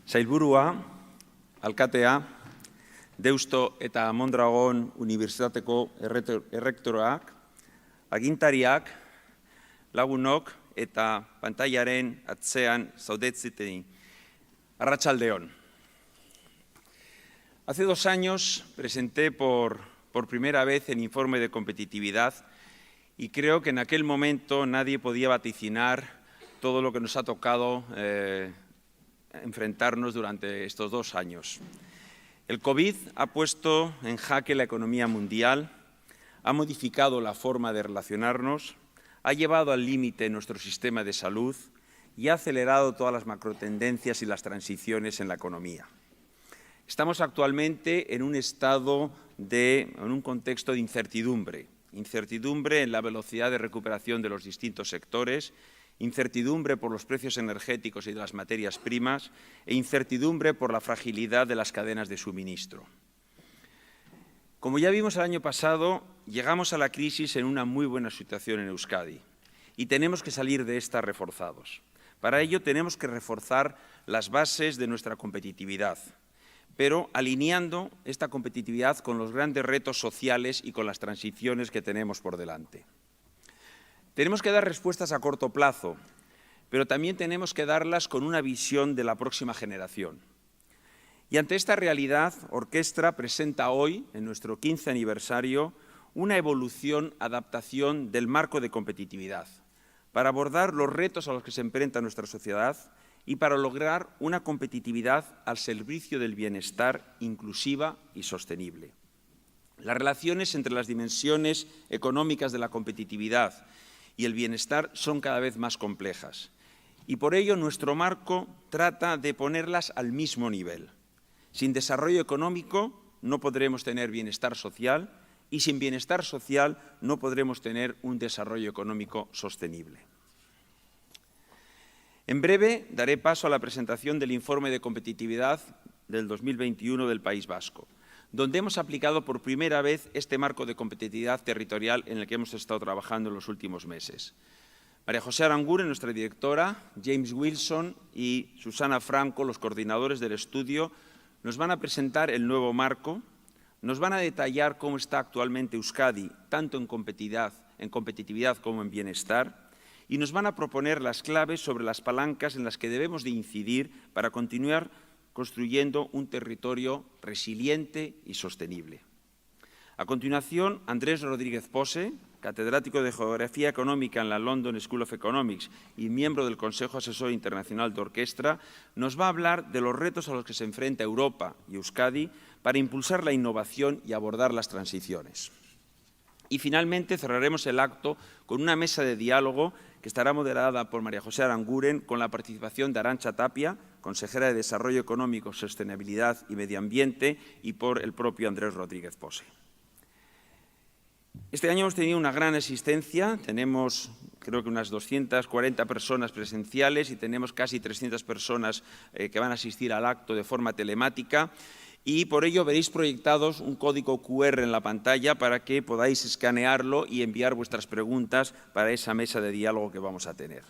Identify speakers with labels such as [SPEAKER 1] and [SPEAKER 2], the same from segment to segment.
[SPEAKER 1] Sailburua, alkatea, Deusto eta Mondragon Unibertsitateko errektorak, agintariak, lagunok eta pantailaren atzean zaudetzitei. Arratsaldeon. Hace 2 años presenté por primera vez el informe de competitividad y creo que en aquel momento nadie podía vaticinar todo lo que nos ha tocado enfrentarnos durante estos 2 años. El COVID ha puesto en jaque la economía mundial, ha modificado la forma de relacionarnos, ha llevado al límite nuestro sistema de salud y ha acelerado todas las macrotendencias y las transiciones en la economía. Estamos actualmente en un contexto de incertidumbre en la velocidad de recuperación de los distintos sectores, incertidumbre por los precios energéticos y de las materias primas e incertidumbre por la fragilidad de las cadenas de suministro. Como ya vimos el año pasado, llegamos a la crisis en una muy buena situación en Euskadi y tenemos que salir de esta reforzados. Para ello tenemos que reforzar las bases de nuestra competitividad, pero alineando esta competitividad con los grandes retos sociales y con las transiciones que tenemos por delante. Tenemos que dar respuestas a corto plazo, pero también tenemos que darlas con una visión de la próxima generación. Y ante esta realidad, Orkestra presenta hoy, en nuestro 15 aniversario, una adaptación del marco de competitividad, para abordar los retos a los que se enfrenta nuestra sociedad y para lograr una competitividad al servicio del bienestar inclusiva y sostenible. Las relaciones entre las dimensiones económicas de la competitividad y el bienestar son cada vez más complejas. Y por ello nuestro marco trata de ponerlas al mismo nivel. Sin desarrollo económico no podremos tener bienestar social y sin bienestar social no podremos tener un desarrollo económico sostenible. En breve daré paso a la presentación del informe de competitividad del 2021 del País Vasco, donde hemos aplicado por primera vez este marco de competitividad territorial en el que hemos estado trabajando en los últimos meses. María José Aranguren, nuestra directora, James Wilson y Susana Franco, los coordinadores del estudio, nos van a presentar el nuevo marco, nos van a detallar cómo está actualmente Euskadi, tanto en competitividad como en bienestar, y nos van a proponer las claves sobre las palancas en las que debemos de incidir para continuar construyendo un territorio resiliente y sostenible. A continuación, Andrés Rodríguez Pose, catedrático de Geografía Económica en la London School of Economics y miembro del Consejo Asesor Internacional de Orkestra, nos va a hablar de los retos a los que se enfrenta Europa y Euskadi para impulsar la innovación y abordar las transiciones. Y finalmente cerraremos el acto con una mesa de diálogo que estará moderada por María José Aranguren con la participación de Arantxa Tapia, consejera de Desarrollo Económico, Sostenibilidad y Medio Ambiente, y por el propio Andrés Rodríguez Pose. Este año hemos tenido una gran asistencia, tenemos creo que unas 240 personas presenciales y tenemos casi 300 personas que van a asistir al acto de forma telemática. Y por ello veréis proyectados un código QR en la pantalla para que podáis escanearlo y enviar vuestras preguntas para esa mesa de diálogo que vamos a tener.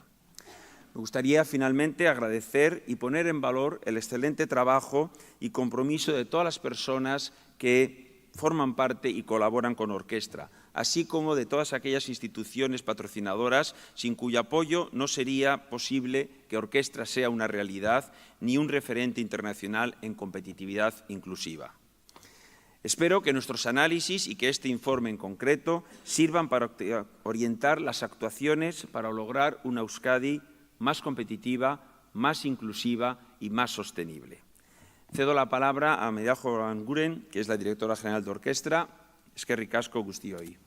[SPEAKER 1] Me gustaría finalmente agradecer y poner en valor el excelente trabajo y compromiso de todas las personas que forman parte y colaboran con Orkestra, así como de todas aquellas instituciones patrocinadoras sin cuyo apoyo no sería posible que Orkestra sea una realidad ni un referente internacional en competitividad inclusiva. Espero que nuestros análisis y que este informe en concreto sirvan para orientar las actuaciones para lograr una Euskadi más competitiva, más inclusiva y más sostenible. Cedo la palabra a María José Aranguren, que es la directora general de Orkestra. Eskerrik asko guztioi.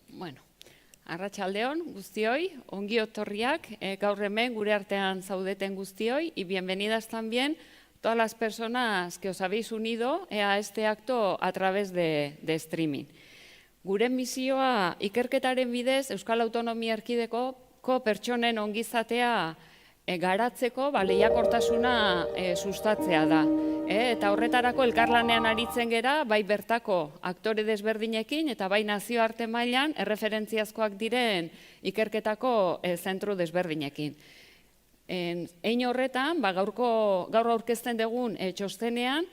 [SPEAKER 2] Bueno, arratsaldeon guztioi, ongi etorriak, gaur hemen gure artean zaudeten guztioi, y bienvenidas también todas las personas que os habéis unido a este acto a través de streaming. Gure misioa ikerketaren bidez Euskal Autonomia Erkidegoko pertsonen ongizatea garatzeko lehiakortasuna sustatzea da. Eta horretarako elkarlanean aritzen gera, bai bertako aktore desberdinekin eta bai nazioarte mailan erreferentziazkoak diren ikerketako zentru desberdinekin. Hein horretan, gaur aurkezten dugun txostenean,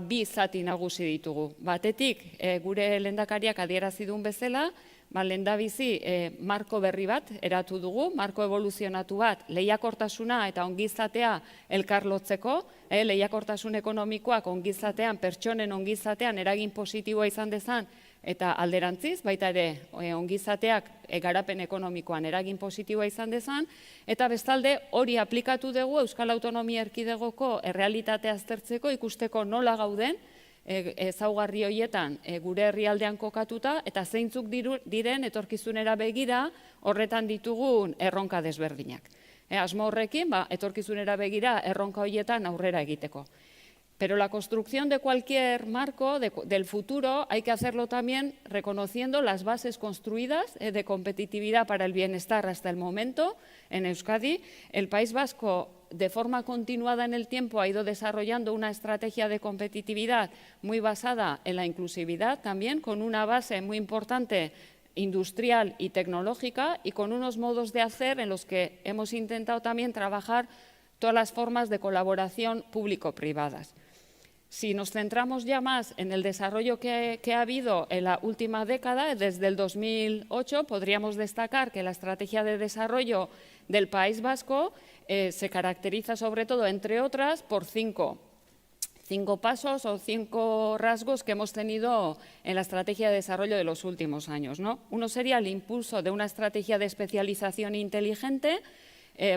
[SPEAKER 2] bi zati nagusi ditugu. Batetik, gure lehendakariak adierazi duen bezala, lehendabizi marko berri bat eratu dugu, marko evoluzionatu bat, lehiakortasuna eta ongizatea elkarlotzeko, lehiakortasun ekonomikoak ongizatean, pertsonen ongizatean eragin positiboa izan dezan, eta alderantziz, baita ere ongizateak garapen ekonomikoan eragin positiboa izan dezan, eta bestalde hori aplikatu dugu Euskal Autonomia Erkidegoko errealitatea aztertzeko ikusteko nola gauden, ezaugarri horietan gure herrialdean kokatuta, eta zeintzuk diren etorkizunera begira horretan ditugun erronka desberdinak. Asmo horrekin, etorkizunera begira erronka horietan aurrera egiteko. Pero la construcción de cualquier marco del futuro hay que hacerlo también reconociendo las bases construidas de competitividad para el bienestar hasta el momento en Euskadi. El País Vasco, de forma continuada en el tiempo, ha ido desarrollando una estrategia de competitividad muy basada en la inclusividad también, con una base muy importante industrial y tecnológica y con unos modos de hacer en los que hemos intentado también trabajar todas las formas de colaboración público-privadas. Si nos centramos ya más en el desarrollo que ha habido en la última década, desde el 2008, podríamos destacar que la estrategia de desarrollo del País Vasco se caracteriza sobre todo, entre otras, por cinco pasos o 5 rasgos que hemos tenido en la estrategia de desarrollo de los últimos años, ¿no? Uno sería el impulso de una estrategia de especialización inteligente,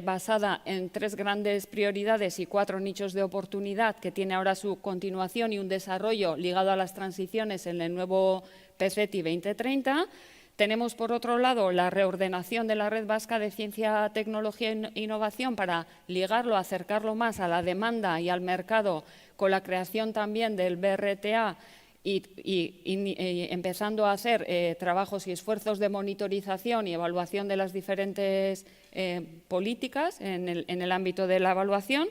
[SPEAKER 2] basada en 3 grandes prioridades y 4 nichos de oportunidad, que tiene ahora su continuación y un desarrollo ligado a las transiciones en el nuevo PCETI 2030. Tenemos, por otro lado, la reordenación de la Red Vasca de Ciencia, Tecnología e Innovación para ligarlo, acercarlo más a la demanda y al mercado, con la creación también del BRTA y empezando a hacer trabajos y esfuerzos de monitorización y evaluación de las diferentes políticas en el ámbito de la evaluación.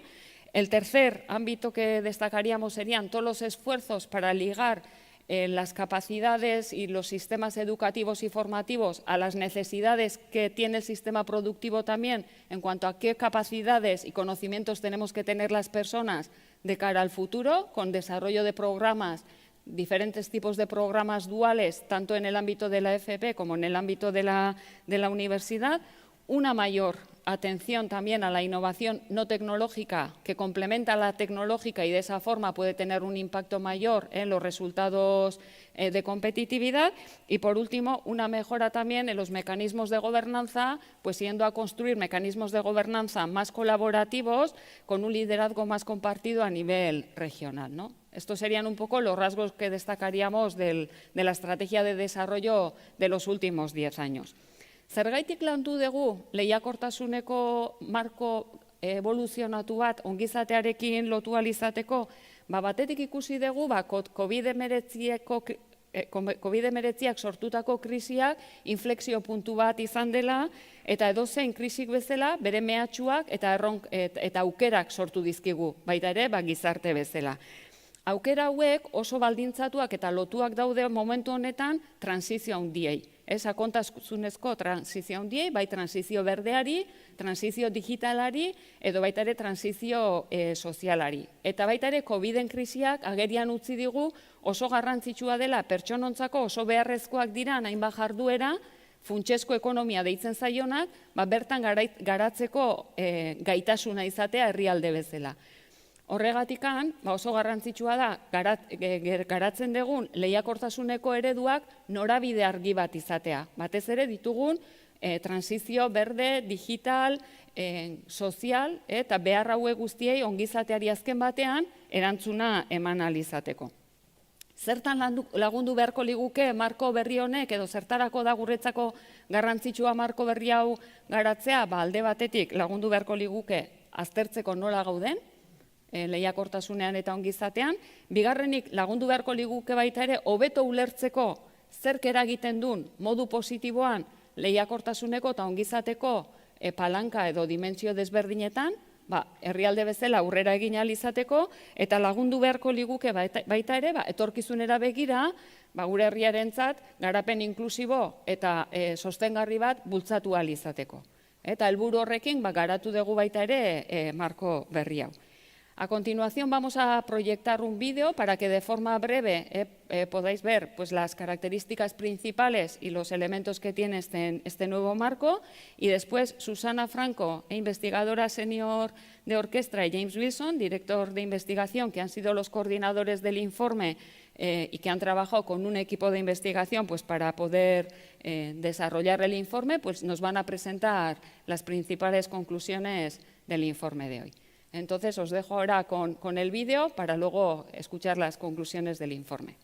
[SPEAKER 2] El tercer ámbito que destacaríamos serían todos los esfuerzos para ligar las capacidades y los sistemas educativos y formativos a las necesidades que tiene el sistema productivo también, en cuanto a qué capacidades y conocimientos tenemos que tener las personas de cara al futuro, con desarrollo de programas, diferentes tipos de programas duales, tanto en el ámbito de la FP como en el ámbito de la universidad. Una mayor atención también a la innovación no tecnológica, que complementa a la tecnológica y de esa forma puede tener un impacto mayor en los resultados de competitividad. Y por último, una mejora también en los mecanismos de gobernanza, pues yendo a construir mecanismos de gobernanza más colaborativos con un liderazgo más compartido a nivel regional, ¿no? Estos serían un poco los rasgos que destacaríamos de la estrategia de desarrollo de los últimos 10 años. Zergaitik landu dugu lehiakortasuneko marko evoluzionatu bat ongizatearekin lotu ahal izateko, batetik ikusi dugu COVID-19ak sortutako krisiak inflexio puntu bat izan dela, eta edozein krisik bezala bere mehatxuak eta aukerak sortu dizkigu, baita ere gizarte bezala. Aukera hauek oso baldintzatuak eta lotuak daude momentu honetan transizio handiei. Sakontasunezko transizio handiei, bai transizio berdeari, transizio digitalari, edo baita ere transizio sozialari. Eta baita ere COVID-en krisiak agerian utzi digu oso garrantzitsua dela pertsonontzako oso beharrezkoak dira hainbat jarduera, funtsezko ekonomia deitzen zaionak, bertan garatzeko gaitasuna izatea herrialde bezala. Horregatikan, oso garrantzitsua da, garatzen dugun lehiakortasuneko ereduak norabide argi bat izatea. Batez ere ditugun transizio berde, digital, sozial, eta behar hauek guztiei ongizateari azken batean erantzuna eman ahal izateko. Zertan lagundu beharko liguke marko berri honek, edo zertarako da guretzako garrantzitsua marko berri hau garatzea, alde batetik lagundu beharko liguke aztertzeko nola gauden, lehiakortasunean eta ongizatean, bigarrenik lagundu beharko liguke baita ere hobeto ulertzeko zerk eragiten duen modu positiboan lehiakortasuneko eta ongizateko palanka edo dimentsio desberdinetan, herrialde bezala aurrera egin ahal izateko, eta lagundu beharko liguke baita ere, etorkizunera begira, gure herriarentzat garapen inklusibo eta sostengarri bat bultzatu ahal izateko. Eta helburu horrekin garatu dugu baita ere marko berri hau. A continuación vamos a proyectar un vídeo para que de forma breve podáis ver las características principales y los elementos que tiene este nuevo marco, y después Susana Franco, investigadora senior de orquestra, y James Wilson, director de investigación, que han sido los coordinadores del informe y que han trabajado con un equipo de investigación para poder desarrollar el informe, nos van a presentar las principales conclusiones del informe de hoy. Entonces, os dejo ahora con el vídeo para luego escuchar las conclusiones del informe.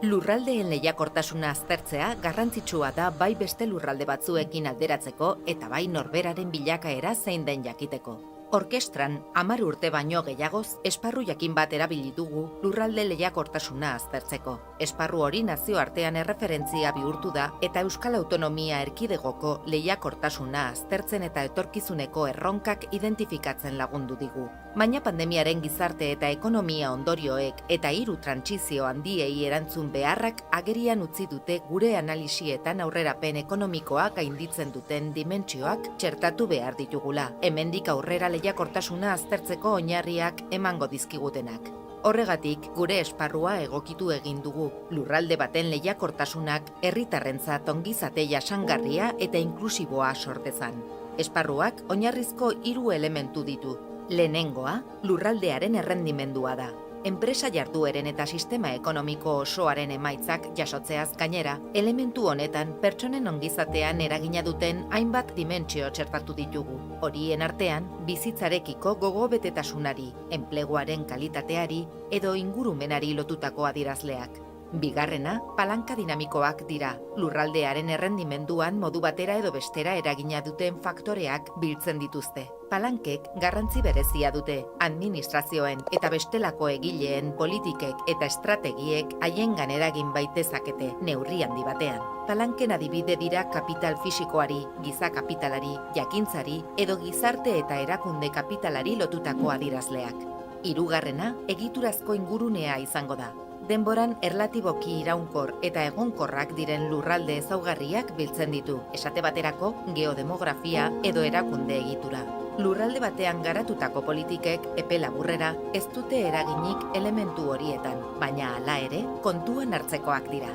[SPEAKER 3] Lurraldeen lehiakortasuna aztertzea garrantzitsua da bai beste lurralde batzuekin alderatzeko eta bai norberaren bilakaera zein den jakiteko. Orkestran, 10 urte baino gehiagoz, esparru jakin bat erabili dugu lurralde lehiakortasuna aztertzeko. Esparru hori nazioartean erreferentzia bihurtu da eta Euskal Autonomia Erkidegoko lehiakortasuna aztertzen eta etorkizuneko erronkak identifikatzen lagundu digu. Baina pandemiaren gizarte eta ekonomia ondorioek eta 3 trantsizio handiei erantzun beharrak agerian utzi dute gure analisietan aurrerapen ekonomikoa gainditzen duten dimentsioak txertatu behar ditugula. Hemendik aurrera lehiakortasuna aztertzeko oinarriak emango dizkigutenak. Horregatik, gure esparrua egokitu egin dugu. Lurralde baten lehiakortasunak herritarrentzat ongizate jasangarria eta inklusiboa sortezan. Esparruak oinarrizko 3 elementu ditu. Lehenengoa, lurraldearen errendimendua da. Enpresa jardueren eta sistema ekonomiko osoaren emaitzak jasotzeaz gainera, elementu honetan pertsonen ongizatean eragina duten hainbat dimentsio txertatu ditugu. Horien artean, bizitzarekiko gogobetetasunari, enpleguaren kalitateari edo ingurumenari lotutako adierazleak. Bigarrena, palanka dinamikoak dira. Lurraldearen errendimenduan modu batera edo bestera eragina duten faktoreak biltzen dituzte. Palankek garrantzi berezia dute, administrazioen eta bestelako egileen politikek eta estrategiek haiengan eragin baitezakete neurri handi batean. Palanken adibide dira kapital fisikoari, giza kapitalari, jakintzari edo gizarte eta erakunde kapitalari lotutako adierazleak. Hirugarrena, egiturazko ingurunea izango da. Denboran erlatiboki iraunkor eta egonkorrak diren lurralde ezaugarriak biltzen ditu, esate baterako geodemografia edo erakunde egitura. Lurralde batean garatutako politikek epe laburrera ez dute eraginik elementu horietan, baina hala ere kontuan hartzekoak dira.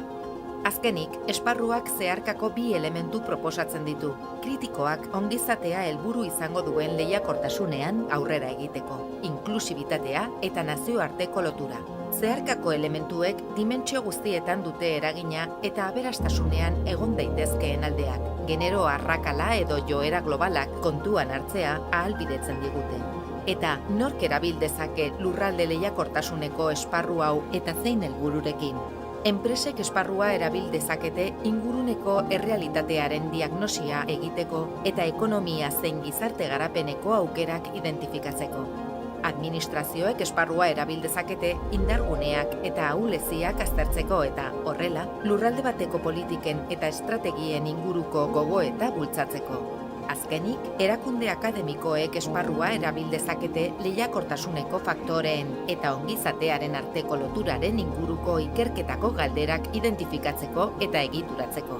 [SPEAKER 3] Azkenik, esparruak zeharkako 2 elementu proposatzen ditu. Kritikoak ongizatea helburu izango duen lehiakortasunean aurrera egiteko, inklusibitatea eta nazioarteko lotura. Zeharkako elementuek dimentsio guztietan dute eragina eta aberastasunean egon daitezkeen aldeak. Genero arrakala edo joera globalak kontuan hartzea ahalbidetzen digute. Eta nork erabil dezake lurralde lehiakortasuneko esparru hau eta zein helbururekin? Enpresek esparrua erabil dezakete inguruneko errealitatearen diagnosia egiteko eta ekonomia zein gizarte garapeneko aukerak identifikatzeko. Administrazioek esparrua erabil dezakete indarguneak eta ahuleziak aztertzeko eta horrela lurralde bateko politiken eta estrategien inguruko gogoeta bultzatzeko. Azkenik, erakunde akademikoek esparrua erabil dezakete lehiakortasuneko faktoreen eta ongizatearen arteko loturaren inguruko ikerketako galderak identifikatzeko eta egituratzeko.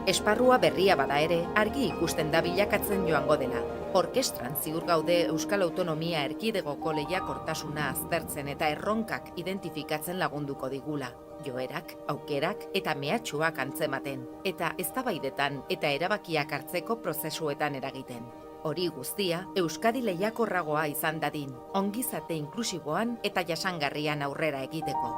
[SPEAKER 3] Esparrua berria bada ere, argi ikusten da bilakatzen joango dela. Orkestran ziur gaude Euskal Autonomia Erkidegoko lehiakortasuna aztertzen eta erronkak identifikatzen lagunduko digula. Joerak, aukerak eta mehatxuak antzematen, eta eztabaidetan eta erabakiak hartzeko prozesuetan eragiten. Hori guztia, Euskadi lehiakorragoa izan dadin, ongizate inklusiboan eta jasangarrian aurrera egiteko.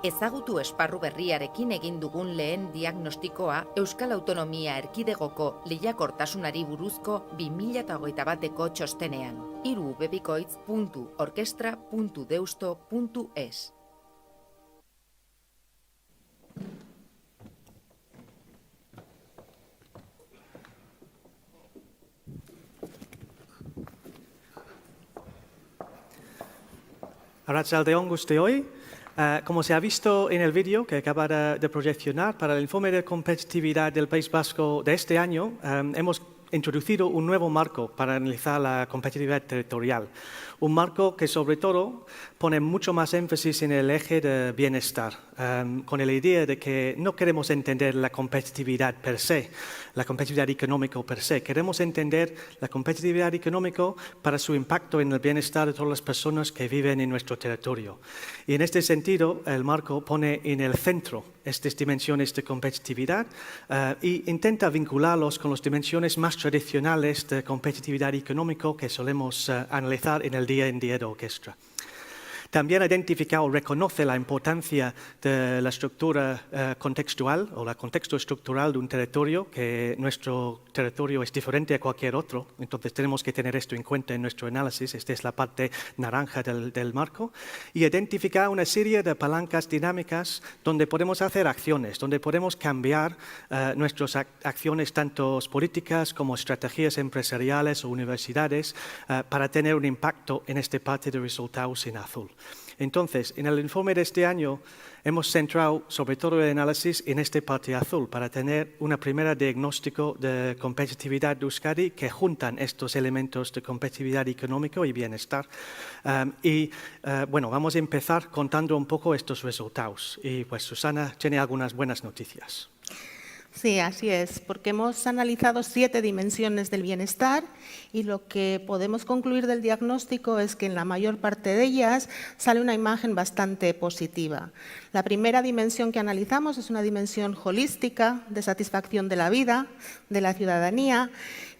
[SPEAKER 3] Ezagutu esparru berriarekin egin dugun lehen diagnostikoa Euskal Autonomia Erkidegoko lehiakortasunari buruzko 2021eko txostenean. www.orkestra.deusto.es.
[SPEAKER 4] Arratsalde on guztioi. Como se ha visto en el vídeo que acaba de proyeccionar, para el informe de competitividad del País Vasco de este año, hemos introducido un nuevo marco para analizar la competitividad territorial. Un marco que, sobre todo, pone mucho más énfasis en el eje de bienestar, con la idea de que no queremos entender la competitividad per se, la competitividad económica per se. Queremos entender la competitividad económica para su impacto en el bienestar de todas las personas que viven en nuestro territorio. Y en este sentido, el marco pone en el centro estas dimensiones de competitividad e intenta vincularlos con las dimensiones más tradicionales de competitividad económica que solemos analizar en el día en día de orquestra. También identifica o reconoce la importancia de la estructura contextual o el contexto estructural de un territorio, que nuestro territorio es diferente a cualquier otro, entonces tenemos que tener esto en cuenta en nuestro análisis. Esta es la parte naranja del marco. Y identifica una serie de palancas dinámicas donde podemos hacer acciones, donde podemos cambiar nuestras acciones, tanto políticas como estrategias empresariales o universidades, para tener un impacto en esta parte de resultados en azul. Entonces, en el informe de este año hemos centrado sobre todo el análisis en esta parte azul para tener una primera diagnóstico de competitividad de Euskadi que juntan estos elementos de competitividad económica y bienestar. Bueno, vamos a empezar contando un poco estos resultados. Y pues Susana tiene algunas buenas noticias.
[SPEAKER 5] Sí, así es, porque hemos analizado 7 dimensiones del bienestar y lo que podemos concluir del diagnóstico es que en la mayor parte de ellas sale una imagen bastante positiva. La primera dimensión que analizamos es una dimensión holística de satisfacción de la vida, de la ciudadanía,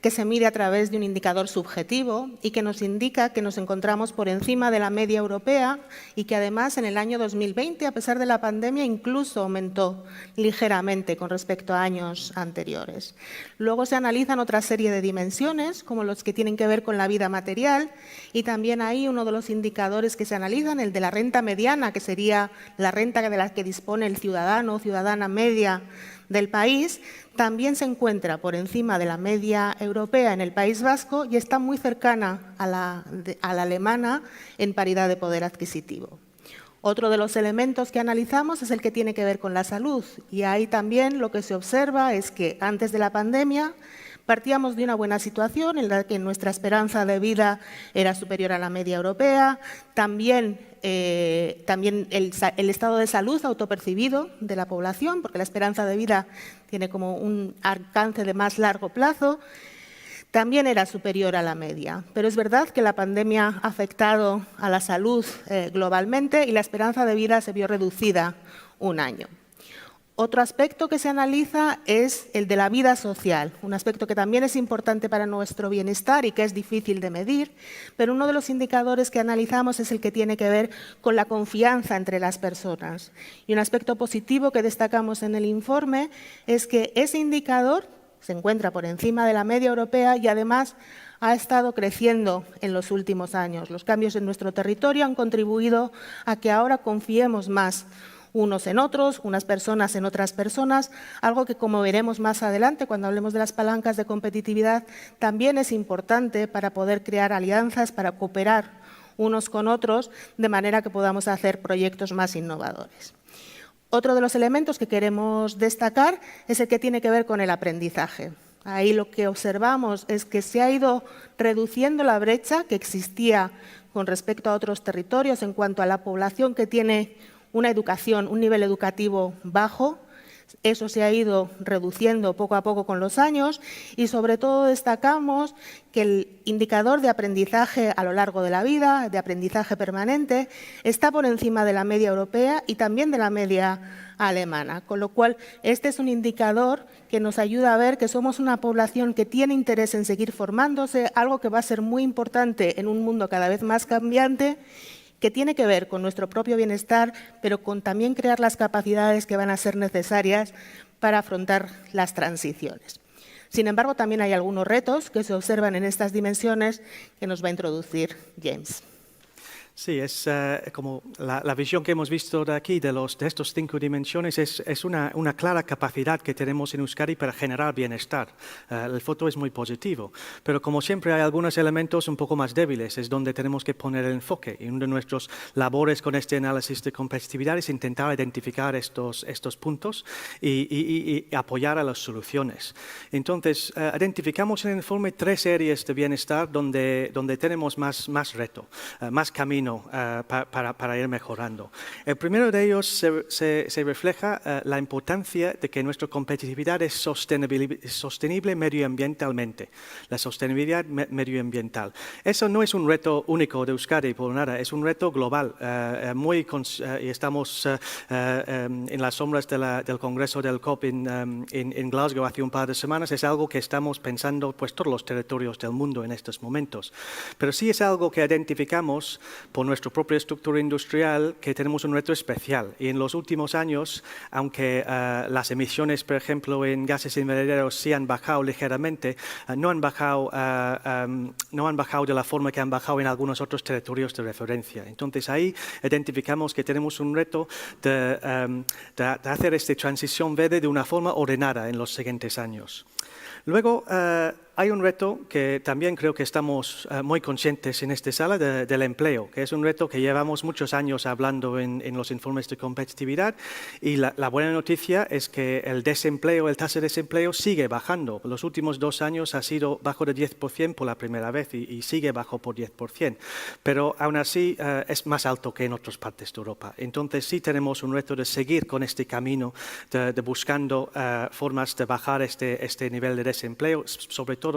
[SPEAKER 5] que se mide a través de un indicador subjetivo y que nos indica que nos encontramos por encima de la media europea y que además en el año 2020, a pesar de la pandemia, incluso aumentó ligeramente con respecto a años anteriores. Luego se analizan otra serie de dimensiones, como los que tienen que ver con la vida material, y también hay uno de los indicadores que se analizan, el de la renta mediana, que sería la renta de la que dispone el ciudadano o ciudadana media del país, también se encuentra por encima de la media europea en el País Vasco y está muy cercana a la alemana en paridad de poder adquisitivo. Otro de los elementos que analizamos es el que tiene que ver con la salud y ahí también lo que se observa es que antes de la pandemia partíamos de una buena situación en la que nuestra esperanza de vida era superior a la media europea, también el estado de salud autopercibido de la población, porque la esperanza de vida tiene como un alcance de más largo plazo, también era superior a la media. Pero es verdad que la pandemia ha afectado a la salud globalmente y la esperanza de vida se vio reducida un año. Otro aspecto que se analiza es el de la vida social, un aspecto que también es importante para nuestro bienestar y que es difícil de medir, pero uno de los indicadores que analizamos es el que tiene que ver con la confianza entre las personas. Y un aspecto positivo que destacamos en el informe es que ese indicador se encuentra por encima de la media europea y además ha estado creciendo en los últimos años. Los cambios en nuestro territorio han contribuido a que ahora confiemos más unos en otros, unas personas en otras personas, algo que, como veremos más adelante cuando hablemos de las palancas de competitividad, también es importante para poder crear alianzas, para cooperar unos con otros, de manera que podamos hacer proyectos más innovadores. Otro de los elementos que queremos destacar es el que tiene que ver con el aprendizaje. Ahí lo que observamos es que se ha ido reduciendo la brecha que existía con respecto a otros territorios en cuanto a la población que tiene una educación, un nivel educativo bajo. Eso se ha ido reduciendo poco a poco con los años y sobre todo destacamos que el indicador de aprendizaje a lo largo de la vida, de aprendizaje permanente, está por encima de la media europea y también de la media alemana, con lo cual este es un indicador que nos ayuda a ver que somos una población que tiene interés en seguir formándose, algo que va a ser muy importante en un mundo cada vez más cambiante, que tiene que ver con nuestro propio bienestar, pero con también crear las capacidades que van a ser necesarias para afrontar las transiciones. Sin embargo, también hay algunos retos que se observan en estas dimensiones que nos va a introducir James.
[SPEAKER 4] Sí, es como la visión que hemos visto de aquí, de estos 5 dimensiones, es una clara capacidad que tenemos en Euskadi para generar bienestar. El foto es muy positivo, pero como siempre hay algunos elementos un poco más débiles, es donde tenemos que poner el enfoque. Y una de nuestras labores con este análisis de competitividad es intentar identificar estos puntos y apoyar a las soluciones. Entonces, identificamos en el informe 3 áreas de bienestar donde tenemos más reto, más camino para ir mejorando. El primero de ellos se refleja la importancia de que nuestra competitividad es sostenible medioambientalmente, la sostenibilidad medioambiental. Eso no es un reto único de Euskadi, por nada, es un reto global. Y estamos en las sombras del Congreso del COP en Glasgow hace un par de semanas. Es algo que estamos pensando pues todos los territorios del mundo en estos momentos. Pero sí es algo que identificamos por nuestra propia estructura industrial, que tenemos un reto especial. Y en los últimos años, aunque las emisiones, por ejemplo, en gases invernaderos sí han bajado ligeramente, no han bajado de la forma que han bajado en algunos otros territorios de referencia. Entonces, ahí identificamos que tenemos un reto de hacer esta transición verde de una forma ordenada en los siguientes años. Luego, hay un reto que también creo que estamos muy conscientes en esta sala del empleo, que es un reto que llevamos muchos años hablando en los informes de competitividad, y la buena noticia es que el tasa de desempleo sigue bajando. Los últimos 2 años ha sido bajo de 10% por la primera vez y sigue bajo por 10%, pero aún así es más alto que en otras partes de Europa. Entonces sí tenemos un reto de seguir con este camino de buscando formas de bajar este nivel de desempleo, sobre todo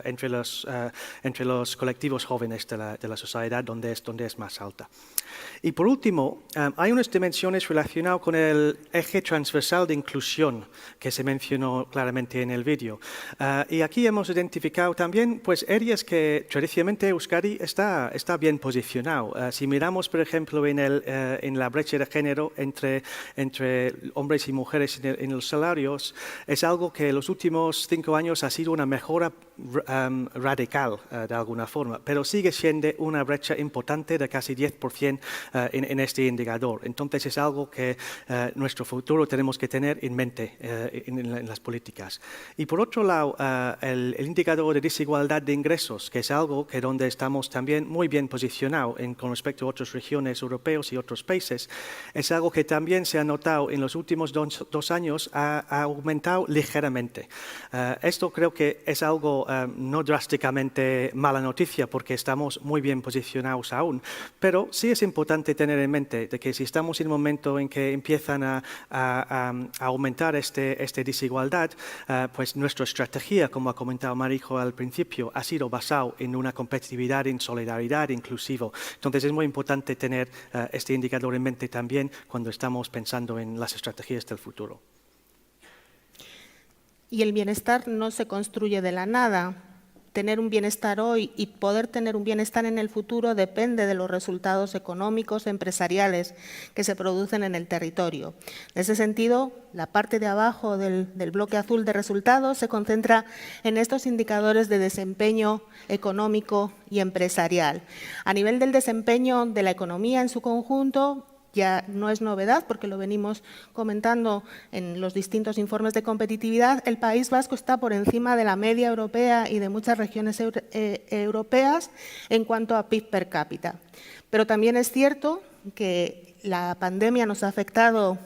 [SPEAKER 4] entre los colectivos jóvenes de la sociedad, donde es más alta. Y por último, hay unas dimensiones relacionadas con el eje transversal de inclusión que se mencionó claramente en el vídeo. Y aquí hemos identificado también pues, áreas que tradicionalmente Euskadi está bien posicionado. Si miramos, por ejemplo, en la brecha de género entre hombres y mujeres en los salarios, es algo que en los últimos 5 años ha sido una mejora radical de alguna forma, pero sigue siendo una brecha importante de casi 10% en este indicador. Entonces es algo que nuestro futuro tenemos que tener en mente en las políticas. Y por otro lado, el indicador de desigualdad de ingresos, que es algo que donde estamos también muy bien posicionados con respecto a otras regiones europeas y otros países, es algo que también se ha notado en los últimos 2 años, ha aumentado ligeramente. Esto creo que es algo no drásticamente mala noticia, porque estamos muy bien posicionados aún, pero sí es importante tener en mente de que si estamos en un momento en que empiezan a aumentar esta desigualdad, pues nuestra estrategia, como ha comentado Marijo al principio, ha sido basada en una competitividad, en solidaridad, inclusivo. Entonces es muy importante tener este indicador en mente también cuando estamos pensando en las estrategias del futuro.
[SPEAKER 5] Y el bienestar no se construye de la nada. Tener un bienestar hoy y poder tener un bienestar en el futuro depende de los resultados económicos, empresariales que se producen en el territorio. En ese sentido, la parte de abajo del bloque azul de resultados se concentra en estos indicadores de desempeño económico y empresarial. A nivel del desempeño de la economía en su conjunto, ya no es novedad, porque lo venimos comentando en los distintos informes de competitividad, el País Vasco está por encima de la media europea y de muchas regiones europeas en cuanto a PIB per cápita. Pero también es cierto que la pandemia nos ha afectado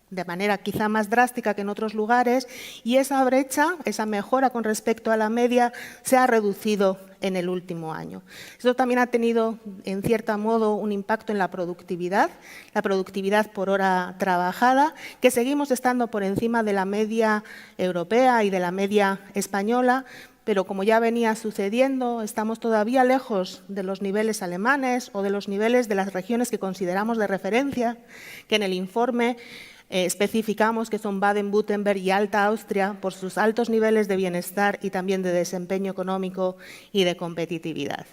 [SPEAKER 5] de manera quizá más drástica que en otros lugares, y esa brecha, esa mejora con respecto a la media, se ha reducido en el último año. Esto también ha tenido, en cierto modo, un impacto en la productividad por hora trabajada, que seguimos estando por encima de la media europea y de la media española, pero como ya venía sucediendo, estamos todavía lejos de los niveles alemanes o de los niveles de las regiones que consideramos de referencia, que en el informe especificamos que son Baden-Württemberg y Alta Austria por sus altos niveles de bienestar y también de desempeño económico y de competitividad.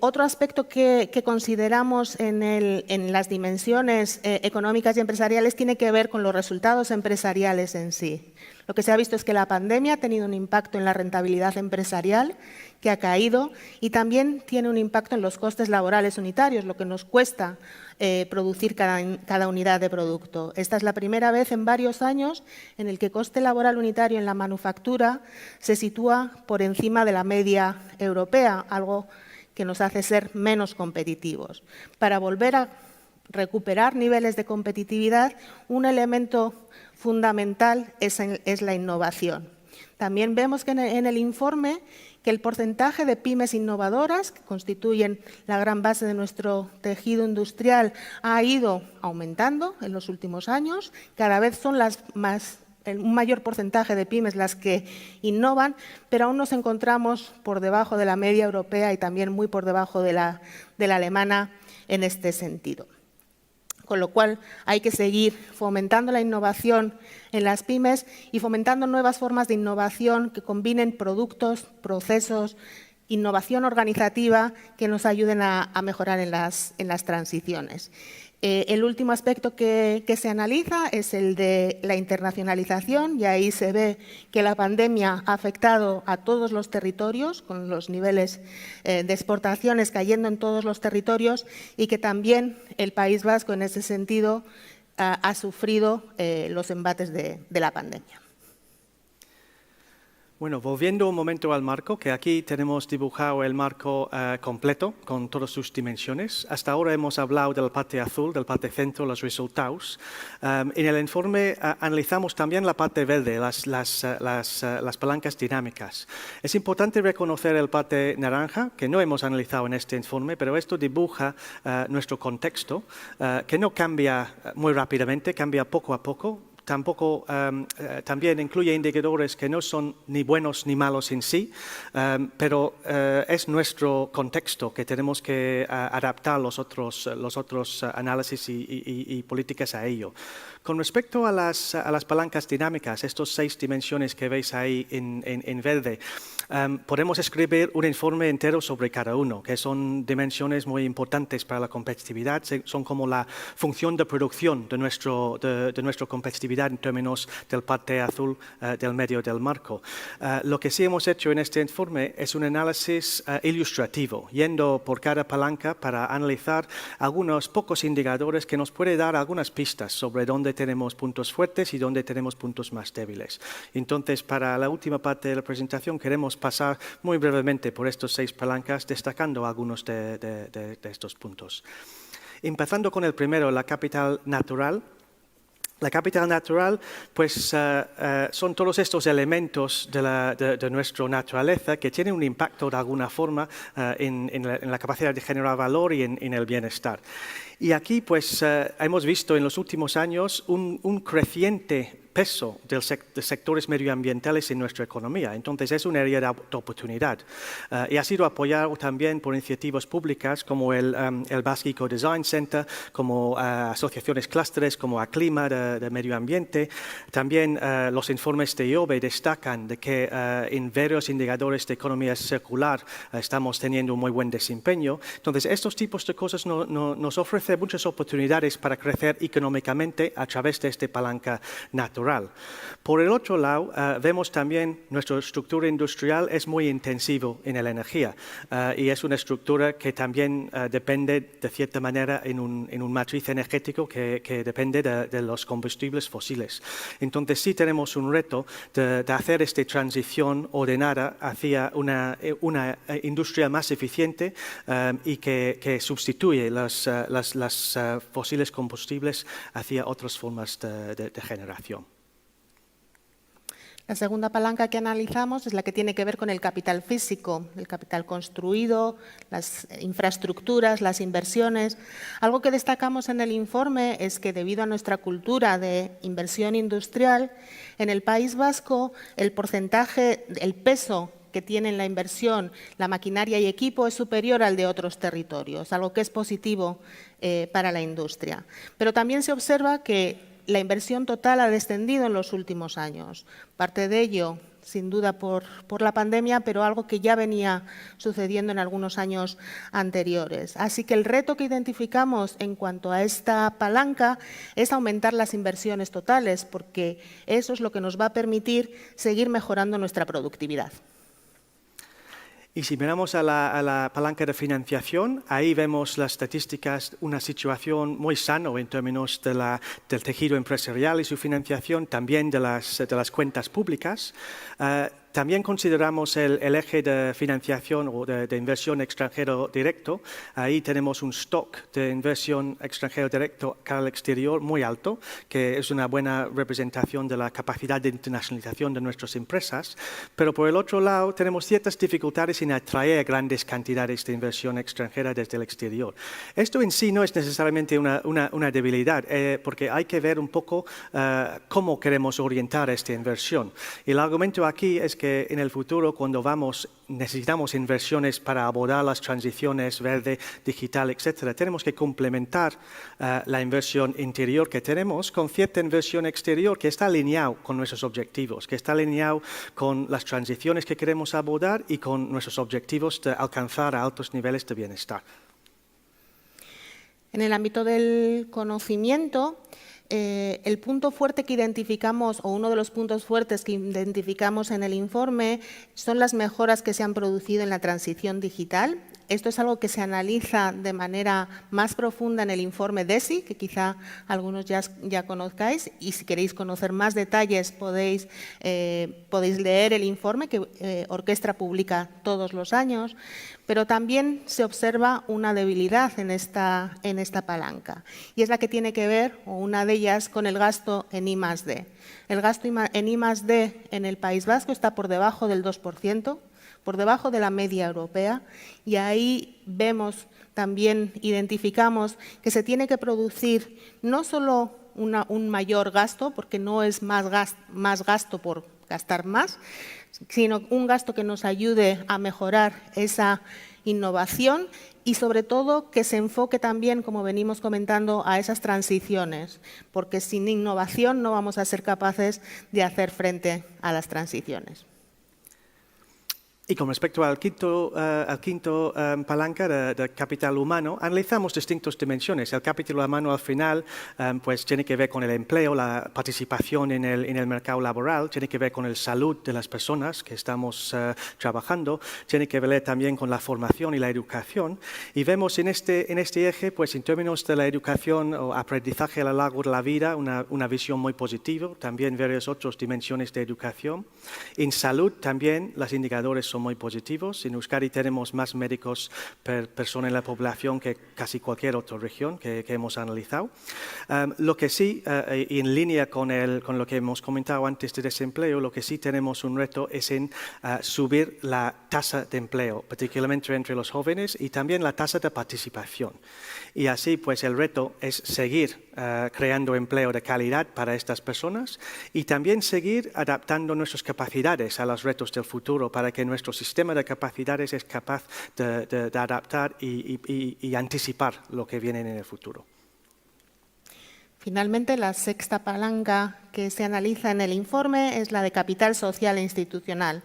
[SPEAKER 5] Otro aspecto que consideramos en las dimensiones económicas y empresariales tiene que ver con los resultados empresariales en sí. Lo que se ha visto es que la pandemia ha tenido un impacto en la rentabilidad empresarial, que ha caído, y también tiene un impacto en los costes laborales unitarios, lo que nos cuesta producir cada unidad de producto. Esta es la primera vez en varios años en el que el coste laboral unitario en la manufactura se sitúa por encima de la media europea, algo que nos hace ser menos competitivos. Para volver a recuperar niveles de competitividad, un elemento fundamental es la innovación. También vemos que en el informe que el porcentaje de pymes innovadoras, que constituyen la gran base de nuestro tejido industrial, ha ido aumentando en los últimos años. Cada vez son un mayor porcentaje de pymes las que innovan, pero aún nos encontramos por debajo de la media europea y también muy por debajo de la alemana en este sentido. Con lo cual, hay que seguir fomentando la innovación en las pymes y fomentando nuevas formas de innovación que combinen productos, procesos, innovación organizativa que nos ayuden a mejorar en las transiciones. El último aspecto que se analiza es el de la internacionalización, y ahí se ve que la pandemia ha afectado a todos los territorios, con los niveles de exportaciones cayendo en todos los territorios, y que también el País Vasco en ese sentido ha sufrido los embates de la pandemia.
[SPEAKER 4] Bueno, volviendo un momento al marco, que aquí tenemos dibujado el marco completo con todas sus dimensiones. Hasta ahora hemos hablado de la parte azul, del parte centro, los resultados. En el informe analizamos también la parte verde, las palancas dinámicas. Es importante reconocer el parte naranja, que no hemos analizado en este informe, pero esto dibuja nuestro contexto, que no cambia muy rápidamente, cambia poco a poco. Tampoco también incluye indicadores que no son ni buenos ni malos en sí, pero es nuestro contexto que tenemos que adaptar los otros análisis y políticas a ello. Con respecto a las palancas dinámicas, estas 6 dimensiones que veis ahí en verde, podemos escribir un informe entero sobre cada uno, que son dimensiones muy importantes para la competitividad, son como la función de producción de nuestra competitividad en términos del parte azul del medio del marco. Lo que sí hemos hecho en este informe es un análisis ilustrativo, yendo por cada palanca para analizar algunos pocos indicadores que nos pueden dar algunas pistas sobre dónde tenemos puntos fuertes y dónde tenemos puntos más débiles. Entonces, para la última parte de la presentación queremos pasar muy brevemente por estos 6 palancas, destacando algunos de estos puntos. Empezando con el primero, la capital natural. La capital natural, pues, son todos estos elementos de nuestra naturaleza que tienen un impacto de alguna forma en la capacidad de generar valor y en el bienestar. Y aquí, pues, hemos visto en los últimos años un creciente peso de sectores medioambientales en nuestra economía. Entonces, es un área de oportunidad. Y ha sido apoyado también por iniciativas públicas como el Basque Eco Design Center, como asociaciones clústeres como Aclima de medio ambiente. También los informes de IOBE destacan de que en varios indicadores de economía circular estamos teniendo un muy buen desempeño. Entonces, estos tipos de cosas nos ofrecen muchas oportunidades para crecer económicamente a través de esta palanca natural. Por el otro lado, vemos también nuestra estructura industrial es muy intensiva en la energía y es una estructura que también depende de cierta manera en un matriz energético que depende de los combustibles fósiles. Entonces sí tenemos un reto de hacer esta transición ordenada hacia una industria más eficiente y que sustituye las fósiles combustibles hacia otras formas de generación.
[SPEAKER 5] La segunda palanca que analizamos es la que tiene que ver con el capital físico, el capital construido, las infraestructuras, las inversiones. Algo que destacamos en el informe es que debido a nuestra cultura de inversión industrial, en el País Vasco el porcentaje, el peso que tiene en la inversión, la maquinaria y equipo es superior al de otros territorios, algo que es positivo para la industria. Pero también se observa que la inversión total ha descendido en los últimos años. Parte de ello sin duda por la pandemia, pero algo que ya venía sucediendo en algunos años anteriores. Así que el reto que identificamos en cuanto a esta palanca es aumentar las inversiones totales, porque eso es lo que nos va a permitir seguir mejorando nuestra productividad.
[SPEAKER 4] Y si miramos a la palanca de financiación, ahí vemos las estadísticas, una situación muy sana en términos del tejido empresarial y su financiación, también de las cuentas públicas. También consideramos el eje de financiación o de inversión extranjero directo. Ahí tenemos un stock de inversión extranjero directo al exterior muy alto, que es una buena representación de la capacidad de internacionalización de nuestras empresas. Pero por el otro lado, tenemos ciertas dificultades en atraer grandes cantidades de inversión extranjera desde el exterior. Esto en sí no es necesariamente una debilidad, porque hay que ver un poco cómo queremos orientar esta inversión. Y el argumento aquí es que en el futuro, cuando necesitamos inversiones para abordar las transiciones verde, digital, etcétera, tenemos que complementar la inversión interior que tenemos con cierta inversión exterior que está alineado con nuestros objetivos, que está alineado con las transiciones que queremos abordar y con nuestros objetivos de alcanzar altos niveles de bienestar.
[SPEAKER 5] En el ámbito del conocimiento, el punto fuerte que identificamos, o uno de los puntos fuertes que identificamos en el informe, son las mejoras que se han producido en la transición digital. Esto es algo que se analiza de manera más profunda en el informe DESI, que quizá algunos ya conozcáis, y si queréis conocer más detalles podéis leer el informe que Orquestra publica todos los años, pero también se observa una debilidad en esta palanca, y es la que tiene que ver, o una de ellas, con el gasto en I+D. El gasto en I+D en el País Vasco está por debajo del 2%, por debajo de la media europea, y ahí vemos, también identificamos que se tiene que producir no solo un mayor gasto, porque no es más gasto por gastar más, sino un gasto que nos ayude a mejorar esa innovación y sobre todo que se enfoque también, como venimos comentando, a esas transiciones, porque sin innovación no vamos a ser capaces de hacer frente a las transiciones.
[SPEAKER 4] Y con respecto al quinto palanca de capital humano, analizamos distintas dimensiones. El capital humano al final pues tiene que ver con el empleo, la participación en el mercado laboral, tiene que ver con la salud de las personas que estamos trabajando, tiene que ver también con la formación y la educación. Y vemos en este eje, pues en términos de la educación o aprendizaje a lo largo de la vida, una visión muy positiva, también varias otras dimensiones de educación. En salud también los indicadores son muy positivos. En Euskadi tenemos más médicos per persona en la población que casi cualquier otra región que hemos analizado. Lo que sí, en línea con lo que hemos comentado antes de desempleo, lo que sí tenemos un reto es en subir la tasa de empleo, particularmente entre los jóvenes, y también la tasa de participación. Y así, pues el reto es seguir creando empleo de calidad para estas personas y también seguir adaptando nuestras capacidades a los retos del futuro para que nuestro sistema de capacidades es capaz de adaptar y anticipar lo que viene en el futuro.
[SPEAKER 5] Finalmente, la sexta palanca que se analiza en el informe es la de capital social e institucional.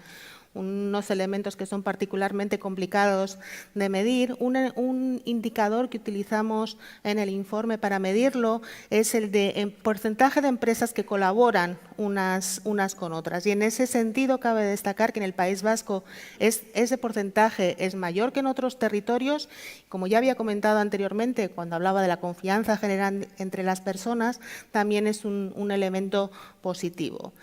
[SPEAKER 5] Unos elementos que son particularmente complicados de medir. Un indicador que utilizamos en el informe para medirlo es el de porcentaje de empresas que colaboran unas con otras. Y en ese sentido cabe destacar que en el País Vasco ese porcentaje es mayor que en otros territorios. Como ya había comentado anteriormente, cuando hablaba de la confianza general entre las personas, también es un elemento positivo.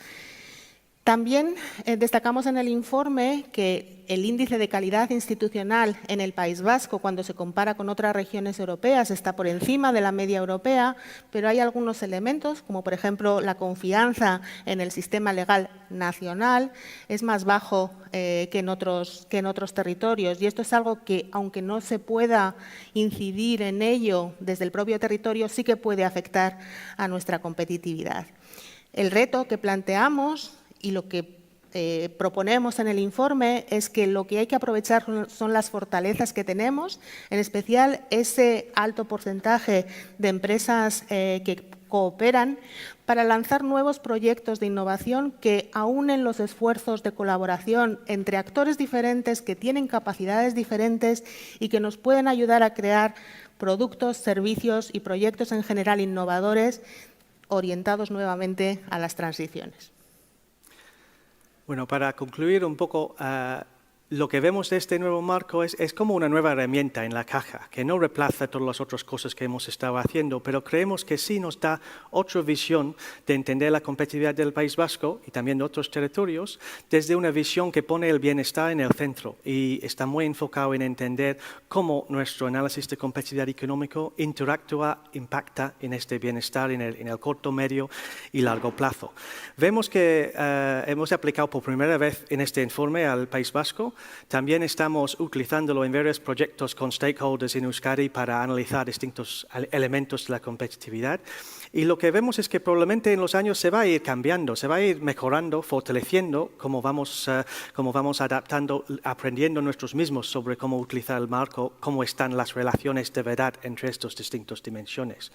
[SPEAKER 5] También destacamos en el informe que el índice de calidad institucional en el País Vasco, cuando se compara con otras regiones europeas, está por encima de la media europea, pero hay algunos elementos, como por ejemplo la confianza en el sistema legal nacional, es más bajo que en otros territorios. Y esto es algo que, aunque no se pueda incidir en ello desde el propio territorio, sí que puede afectar a nuestra competitividad. El reto que planteamos y lo que proponemos en el informe es que lo que hay que aprovechar son las fortalezas que tenemos, en especial ese alto porcentaje de empresas que cooperan para lanzar nuevos proyectos de innovación que aúnen los esfuerzos de colaboración entre actores diferentes que tienen capacidades diferentes y que nos pueden ayudar a crear productos, servicios y proyectos en general innovadores orientados nuevamente a las transiciones.
[SPEAKER 4] Bueno, para concluir un poco, lo que vemos de este nuevo marco es como una nueva herramienta en la caja, que no reemplaza todas las otras cosas que hemos estado haciendo, pero creemos que sí nos da otra visión de entender la competitividad del País Vasco y también de otros territorios, desde una visión que pone el bienestar en el centro y está muy enfocado en entender cómo nuestro análisis de competitividad económico interactúa, impacta en este bienestar en el corto, medio y largo plazo. Vemos que hemos aplicado por primera vez en este informe al País Vasco. También estamos utilizándolo en varios proyectos con stakeholders en Euskadi para analizar distintos elementos de la competitividad. Y lo que vemos es que probablemente en los años se va a ir cambiando, se va a ir mejorando, fortaleciendo, como vamos adaptando, aprendiendo nosotros mismos sobre cómo utilizar el marco, cómo están las relaciones de verdad entre estas distintas dimensiones.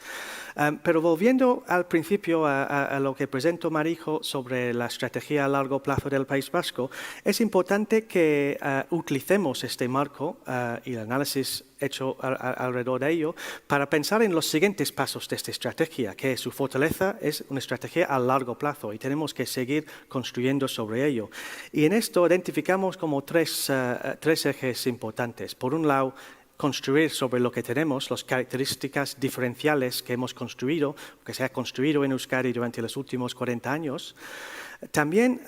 [SPEAKER 4] Pero volviendo al principio a lo que presentó Marijo sobre la estrategia a largo plazo del País Vasco, es importante que utilicemos este marco y el análisis hecho alrededor de ello para pensar en los siguientes pasos de esta estrategia, que su fortaleza es una estrategia a largo plazo y tenemos que seguir construyendo sobre ello. Y en esto identificamos como tres ejes importantes. Por un lado, construir sobre lo que tenemos, las características diferenciales que hemos construido, que se ha construido en Euskadi durante los últimos 40 años. También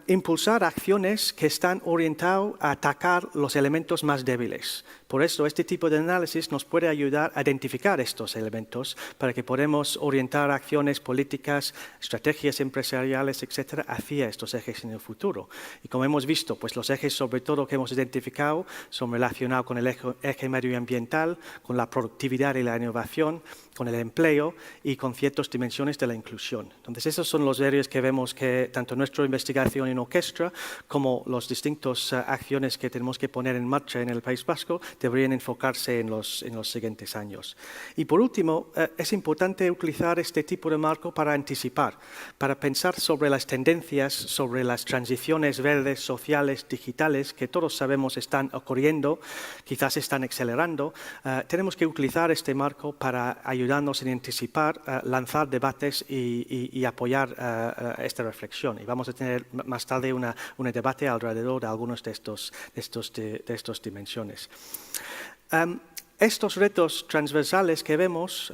[SPEAKER 4] impulsar acciones que están orientadas a atacar los elementos más débiles. Por eso, este tipo de análisis nos puede ayudar a identificar estos elementos para que podamos orientar acciones políticas, estrategias empresariales, etcétera, hacia estos ejes en el futuro. Y como hemos visto, pues los ejes sobre todo que hemos identificado son relacionados con el eje medioambiental, con la productividad y la innovación, con el empleo y con ciertas dimensiones de la inclusión. Entonces, esos son los áreas que vemos que tanto nuestra investigación en Orquestra como las distintas acciones que tenemos que poner en marcha en el País Vasco deberían enfocarse en los siguientes años. Y por último, es importante utilizar este tipo de marco para anticipar, para pensar sobre las tendencias, sobre las transiciones verdes, sociales, digitales, que todos sabemos están ocurriendo, quizás están acelerando. Tenemos que utilizar este marco para ayudarnos en anticipar, lanzar debates y apoyar esta reflexión. Y vamos a tener más tarde un debate alrededor de algunas de estas dimensiones. Estos retos transversales que vemos,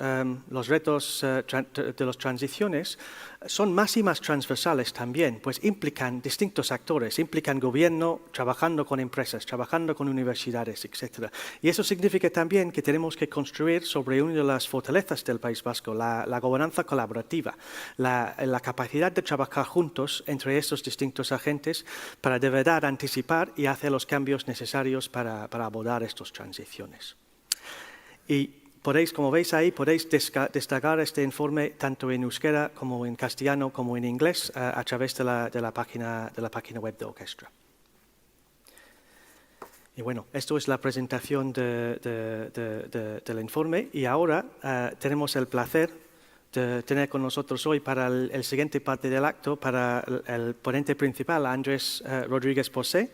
[SPEAKER 4] los retos de las transiciones, son más y más transversales también, pues implican distintos actores, implican gobierno trabajando con empresas, trabajando con universidades, etc. Y eso significa también que tenemos que construir sobre una de las fortalezas del País Vasco, la gobernanza colaborativa, la capacidad de trabajar juntos entre estos distintos agentes para de verdad anticipar y hacer los cambios necesarios para abordar estas transiciones. Y podéis, como veis ahí, podéis descargar este informe tanto en euskera como en castellano como en inglés a través de la página web de Orquestra. Y bueno, esto es la presentación del informe y ahora tenemos el placer de tener con nosotros hoy para el siguiente parte del acto, para el ponente principal, Andrés Rodríguez Posé.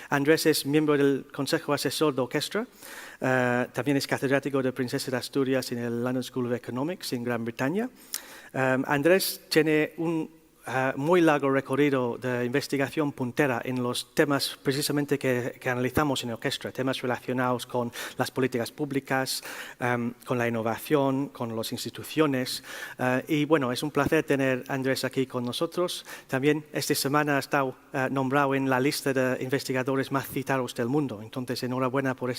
[SPEAKER 4] Andrés es miembro del Consejo Asesor de Orquestra, también es catedrático de Princesa de Asturias en el London School of Economics en Gran Bretaña. Andrés tiene un muy largo recorrido de investigación puntera en los temas precisamente que analizamos en Orquestra, temas relacionados con las políticas públicas, con la innovación, con las instituciones. Y bueno, es un placer tener a Andrés aquí con nosotros. También esta semana ha estado nombrado en la lista de investigadores más citados del mundo. Entonces, enhorabuena por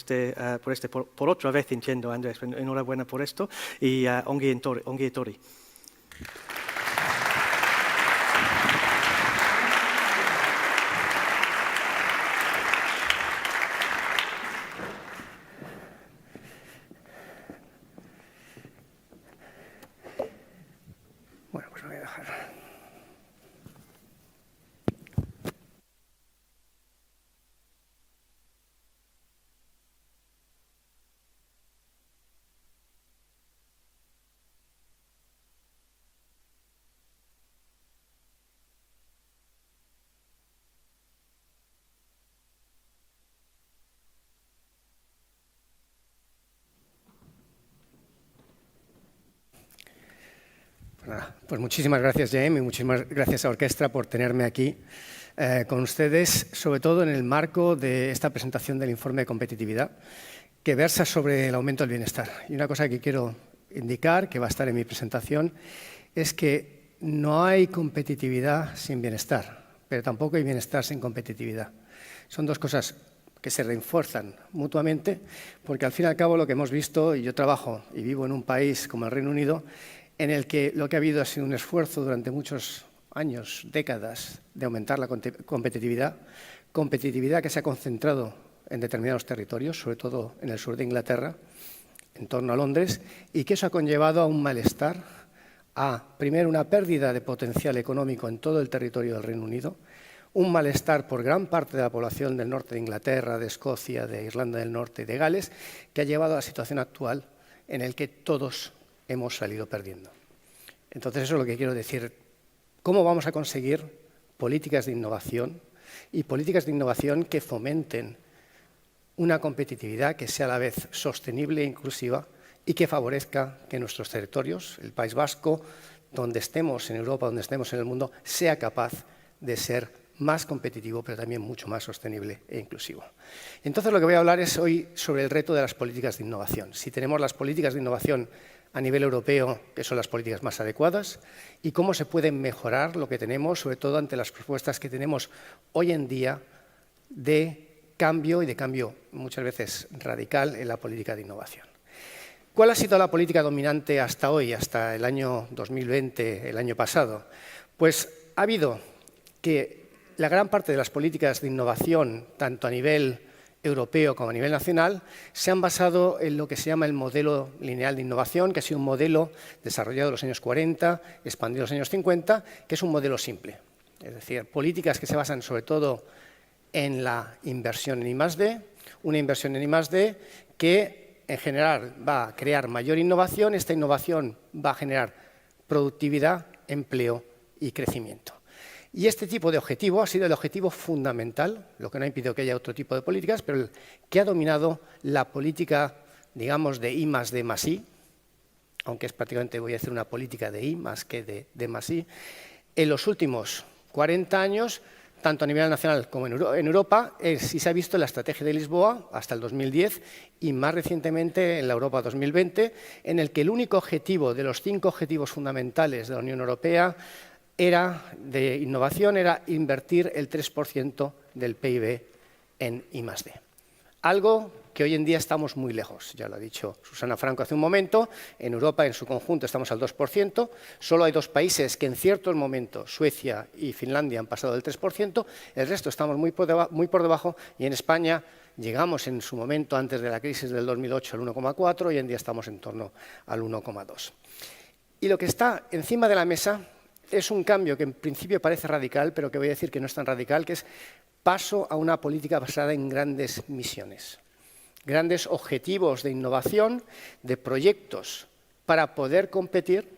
[SPEAKER 4] otra vez, entiendo, Andrés, enhorabuena por esto. Y ongi etorri.
[SPEAKER 6] Bueno, pues me voy a dejar. nada. Pues muchísimas gracias, Jaime, y muchísimas gracias a Orquestra por tenerme aquí con ustedes, sobre todo en el marco de esta presentación del informe de competitividad, que versa sobre el aumento del bienestar. Y una cosa que quiero indicar, que va a estar en mi presentación, es que no hay competitividad sin bienestar, pero tampoco hay bienestar sin competitividad. Son dos cosas que se refuerzan mutuamente, porque al fin y al cabo lo que hemos visto, y yo trabajo y vivo en un país como el Reino Unido, en el que lo que ha habido ha sido un esfuerzo durante muchos años, décadas, de aumentar la competitividad que se ha concentrado en determinados territorios, sobre todo en el sur de Inglaterra, en torno a Londres, y que eso ha conllevado a un malestar, a, primero, una pérdida de potencial económico en todo el territorio del Reino Unido, un malestar por gran parte de la población del norte de Inglaterra, de Escocia, de Irlanda del Norte y de Gales, que ha llevado a la situación actual en la que todos hemos salido perdiendo. Entonces, eso es lo que quiero decir. ¿Cómo vamos a conseguir políticas de innovación y políticas de innovación que fomenten una competitividad que sea a la vez sostenible e inclusiva y que favorezca que nuestros territorios, el País Vasco, donde estemos en Europa, donde estemos en el mundo, sea capaz de ser más competitivo, pero también mucho más sostenible e inclusivo? Entonces, lo que voy a hablar es hoy sobre el reto de las políticas de innovación. Si tenemos las políticas de innovación a nivel europeo, que son las políticas más adecuadas, y cómo se puede mejorar lo que tenemos, sobre todo ante las propuestas que tenemos hoy en día de cambio, y de cambio muchas veces radical, en la política de innovación. ¿Cuál ha sido la política dominante hasta hoy, hasta el año 2020, el año pasado? Pues ha habido que la gran parte de las políticas de innovación, tanto a nivel europeo como a nivel nacional, se han basado en lo que se llama el modelo lineal de innovación, que ha sido un modelo desarrollado en los años 40, expandido en los años 50, que es un modelo simple. Es decir, políticas que se basan sobre todo en la inversión en I+D, una inversión en I+D que en general va a crear mayor innovación. Esta innovación va a generar productividad, empleo y crecimiento. Y este tipo de objetivo ha sido el objetivo fundamental, lo que no ha impedido que haya otro tipo de políticas, pero el que ha dominado la política, digamos, de I+D+I, aunque es prácticamente, voy a decir, una política de I más que de D+I, en los últimos 40 años, tanto a nivel nacional como en Europa, sí se ha visto en la Estrategia de Lisboa hasta el 2010 y más recientemente en la Europa 2020, en el que el único objetivo de los 5 objetivos fundamentales de la Unión Europea de innovación era invertir el 3% del PIB en I+D. Algo que hoy en día estamos muy lejos, ya lo ha dicho Susana Franco hace un momento. En Europa, en su conjunto, estamos al 2%. Solo hay 2 países que en ciertos momentos, Suecia y Finlandia, han pasado del 3%. El resto estamos muy por debajo, y en España llegamos en su momento, antes de la crisis del 2008, al 1,4%, hoy en día estamos en torno al 1,2%. Y lo que está encima de la mesa es un cambio que en principio parece radical, pero que voy a decir que no es tan radical, que es paso a una política basada en grandes misiones, grandes objetivos de innovación, de proyectos para poder competir,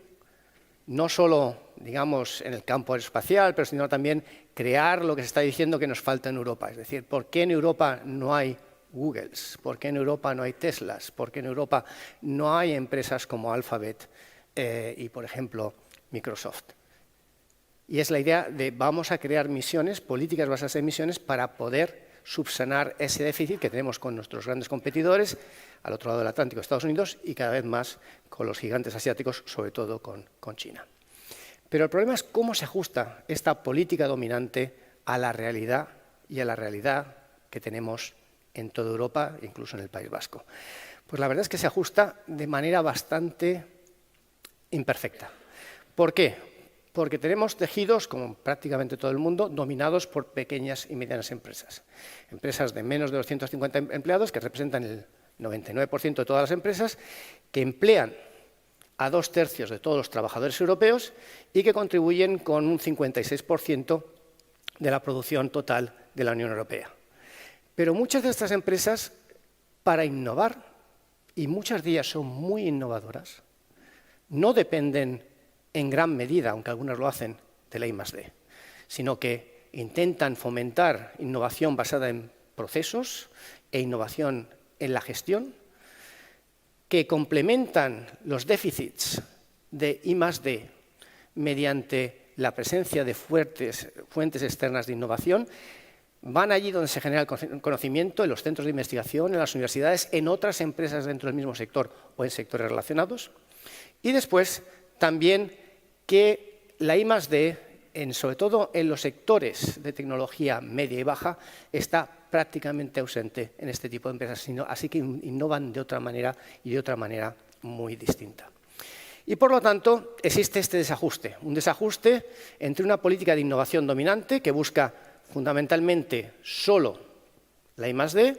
[SPEAKER 6] no solo, digamos, en el campo aeroespacial, pero sino también crear lo que se está diciendo que nos falta en Europa. Es decir, ¿por qué en Europa no hay Googles? ¿Por qué en Europa no hay Teslas? ¿Por qué en Europa no hay empresas como Alphabet y, por ejemplo, Microsoft? Y es la idea de vamos a crear misiones, políticas basadas en misiones, para poder subsanar ese déficit que tenemos con nuestros grandes competidores al otro lado del Atlántico, Estados Unidos, y cada vez más con los gigantes asiáticos, sobre todo con China. Pero el problema es cómo se ajusta esta política dominante a la realidad y a la realidad que tenemos en toda Europa, incluso en el País Vasco. Pues la verdad es que se ajusta de manera bastante imperfecta. ¿Por qué? Porque tenemos tejidos, como prácticamente todo el mundo, dominados por pequeñas y medianas empresas. Empresas de menos de 250 empleados, que representan el 99% de todas las empresas, que emplean a 2/3 de todos los trabajadores europeos y que contribuyen con un 56% de la producción total de la Unión Europea. Pero muchas de estas empresas, para innovar, y muchas de ellas son muy innovadoras, no dependen en gran medida, aunque algunas lo hacen, de la I+D, sino que intentan fomentar innovación basada en procesos e innovación en la gestión, que complementan los déficits de I+D mediante la presencia de fuentes externas de innovación, van allí donde se genera el conocimiento, en los centros de investigación, en las universidades, en otras empresas dentro del mismo sector o en sectores relacionados. Y después, también que la I+D, sobre todo en los sectores de tecnología media y baja, está prácticamente ausente en este tipo de empresas, así que innovan de otra manera y de otra manera muy distinta. Y por lo tanto, existe este desajuste, un desajuste entre una política de innovación dominante que busca fundamentalmente solo la I+D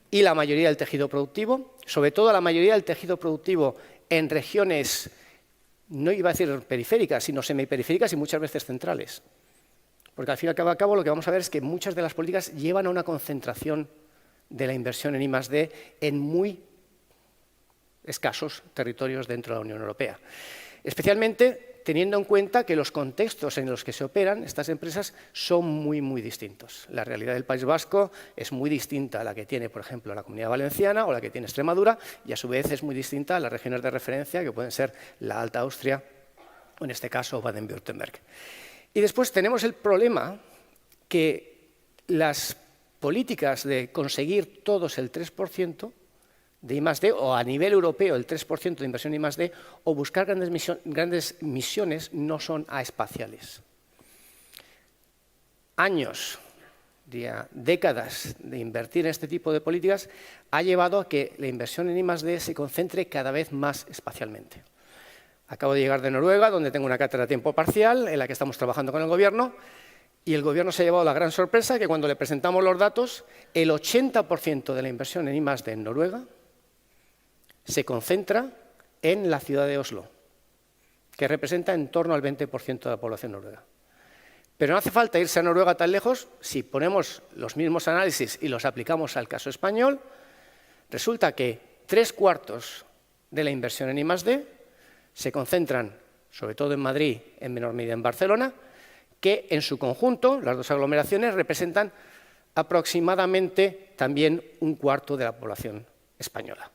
[SPEAKER 6] y la mayoría del tejido productivo, sobre todo la mayoría del tejido productivo en regiones, no iba a decir periféricas, sino semiperiféricas y muchas veces centrales. Porque al fin y al cabo lo que vamos a ver es que muchas de las políticas llevan a una concentración de la inversión en I+D en muy escasos territorios dentro de la Unión Europea. Especialmente teniendo en cuenta que los contextos en los que se operan estas empresas son muy distintos. La realidad del País Vasco es muy distinta a la que tiene, por ejemplo, la Comunidad Valenciana o la que tiene Extremadura, y a su vez es muy distinta a las regiones de referencia, que pueden ser la Alta Austria o, en este caso, Baden-Württemberg. Y después tenemos el problema que las políticas de conseguir todos el 3% de I+D, o a nivel europeo el 3% de inversión en I+D, o buscar grandes misiones, no son aespaciales. Años, décadas de invertir en este tipo de políticas ha llevado a que la inversión en I+D se concentre cada vez más espacialmente. Acabo de llegar de Noruega, donde tengo una cátedra a tiempo parcial, en la que estamos trabajando con el Gobierno, y el Gobierno se ha llevado la gran sorpresa que cuando le presentamos los datos, el 80% de la inversión en I+D en Noruega se concentra en la ciudad de Oslo, que representa en torno al 20% de la población noruega. Pero no hace falta irse a Noruega tan lejos. Si ponemos los mismos análisis y los aplicamos al caso español, resulta que 3/4 de la inversión en I+D se concentran, sobre todo en Madrid, en menor medida en Barcelona, que en su conjunto, las dos aglomeraciones, representan aproximadamente también 1/4 de la población española.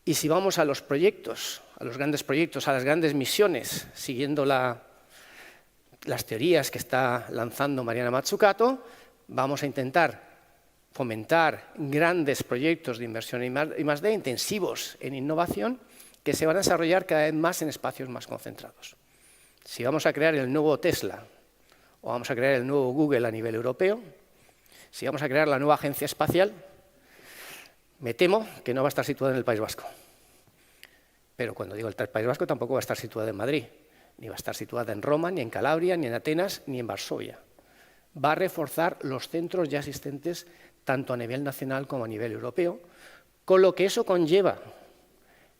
[SPEAKER 6] Y si vamos a los proyectos, a los grandes proyectos, a las grandes misiones, siguiendo las teorías que está lanzando Mariana Mazzucato, vamos a intentar fomentar grandes proyectos de inversión en I+D intensivos en innovación que se van a desarrollar cada vez más en espacios más concentrados. Si vamos a crear el nuevo Tesla o vamos a crear el nuevo Google a nivel europeo, si vamos a crear la nueva agencia espacial, me temo que no va a estar situada en el País Vasco. Pero cuando digo el País Vasco tampoco va a estar situada en Madrid, ni va a estar situada en Roma, ni en Calabria, ni en Atenas, ni en Varsovia. Va a reforzar los centros ya existentes tanto a nivel nacional como a nivel europeo, con lo que eso conlleva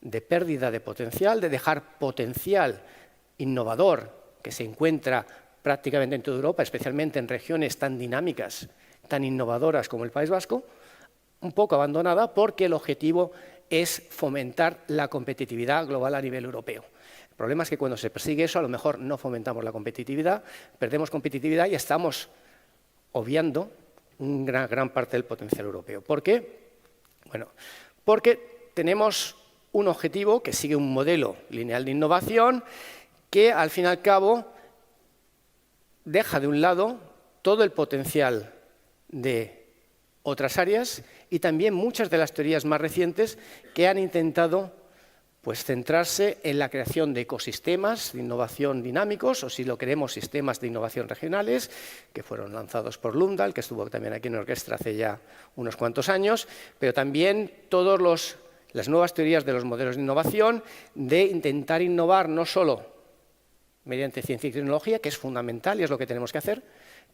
[SPEAKER 6] de pérdida de potencial, de dejar potencial innovador que se encuentra prácticamente en toda Europa, especialmente en regiones tan dinámicas, tan innovadoras como el País Vasco, un poco abandonada porque el objetivo es fomentar la competitividad global a nivel europeo. El problema es que cuando se persigue eso, a lo mejor no fomentamos la competitividad, perdemos competitividad y estamos obviando una gran parte del potencial europeo. ¿Por qué? Bueno, porque tenemos un objetivo que sigue un modelo lineal de innovación que, al fin y al cabo, deja de un lado todo el potencial de otras áreas y también muchas de las teorías más recientes que han intentado centrarse en la creación de ecosistemas de innovación dinámicos, o si lo queremos, sistemas de innovación regionales, que fueron lanzados por Lundahl, que estuvo también aquí en Orquestra hace ya unos cuantos años, pero también todas las nuevas teorías de los modelos de innovación, de intentar innovar no solo mediante ciencia y tecnología, que es fundamental y es lo que tenemos que hacer,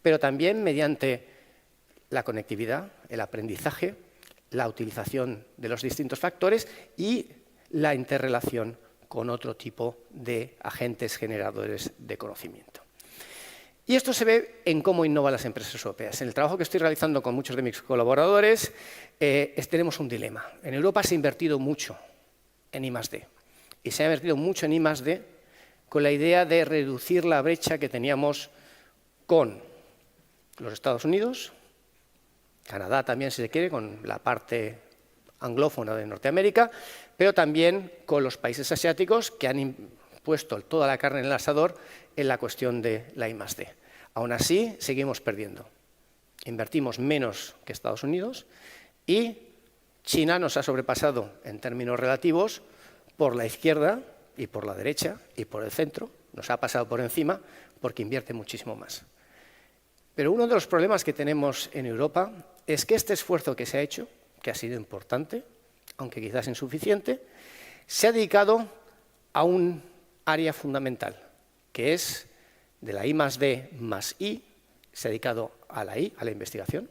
[SPEAKER 6] pero también mediante la conectividad, el aprendizaje, la utilización de los distintos factores y la interrelación con otro tipo de agentes generadores de conocimiento. Y esto se ve en cómo innovan las empresas europeas. En el trabajo que estoy realizando con muchos de mis colaboradores, tenemos un dilema. En Europa se ha invertido mucho en I+D. Y se ha invertido mucho en I+D con la idea de reducir la brecha que teníamos con los Estados Unidos, Canadá también, si se quiere, con la parte anglófona de Norteamérica, pero también con los países asiáticos que han puesto toda la carne en el asador en la cuestión de la I+D. Aún así, seguimos perdiendo. Invertimos menos que Estados Unidos y China nos ha sobrepasado en términos relativos por la izquierda y por la derecha y por el centro. Nos ha pasado por encima porque invierte muchísimo más. Pero uno de los problemas que tenemos en Europa es que este esfuerzo que se ha hecho, que ha sido importante, aunque quizás insuficiente, se ha dedicado a un área fundamental, que es de la I+D más I, se ha dedicado a la I, a la investigación.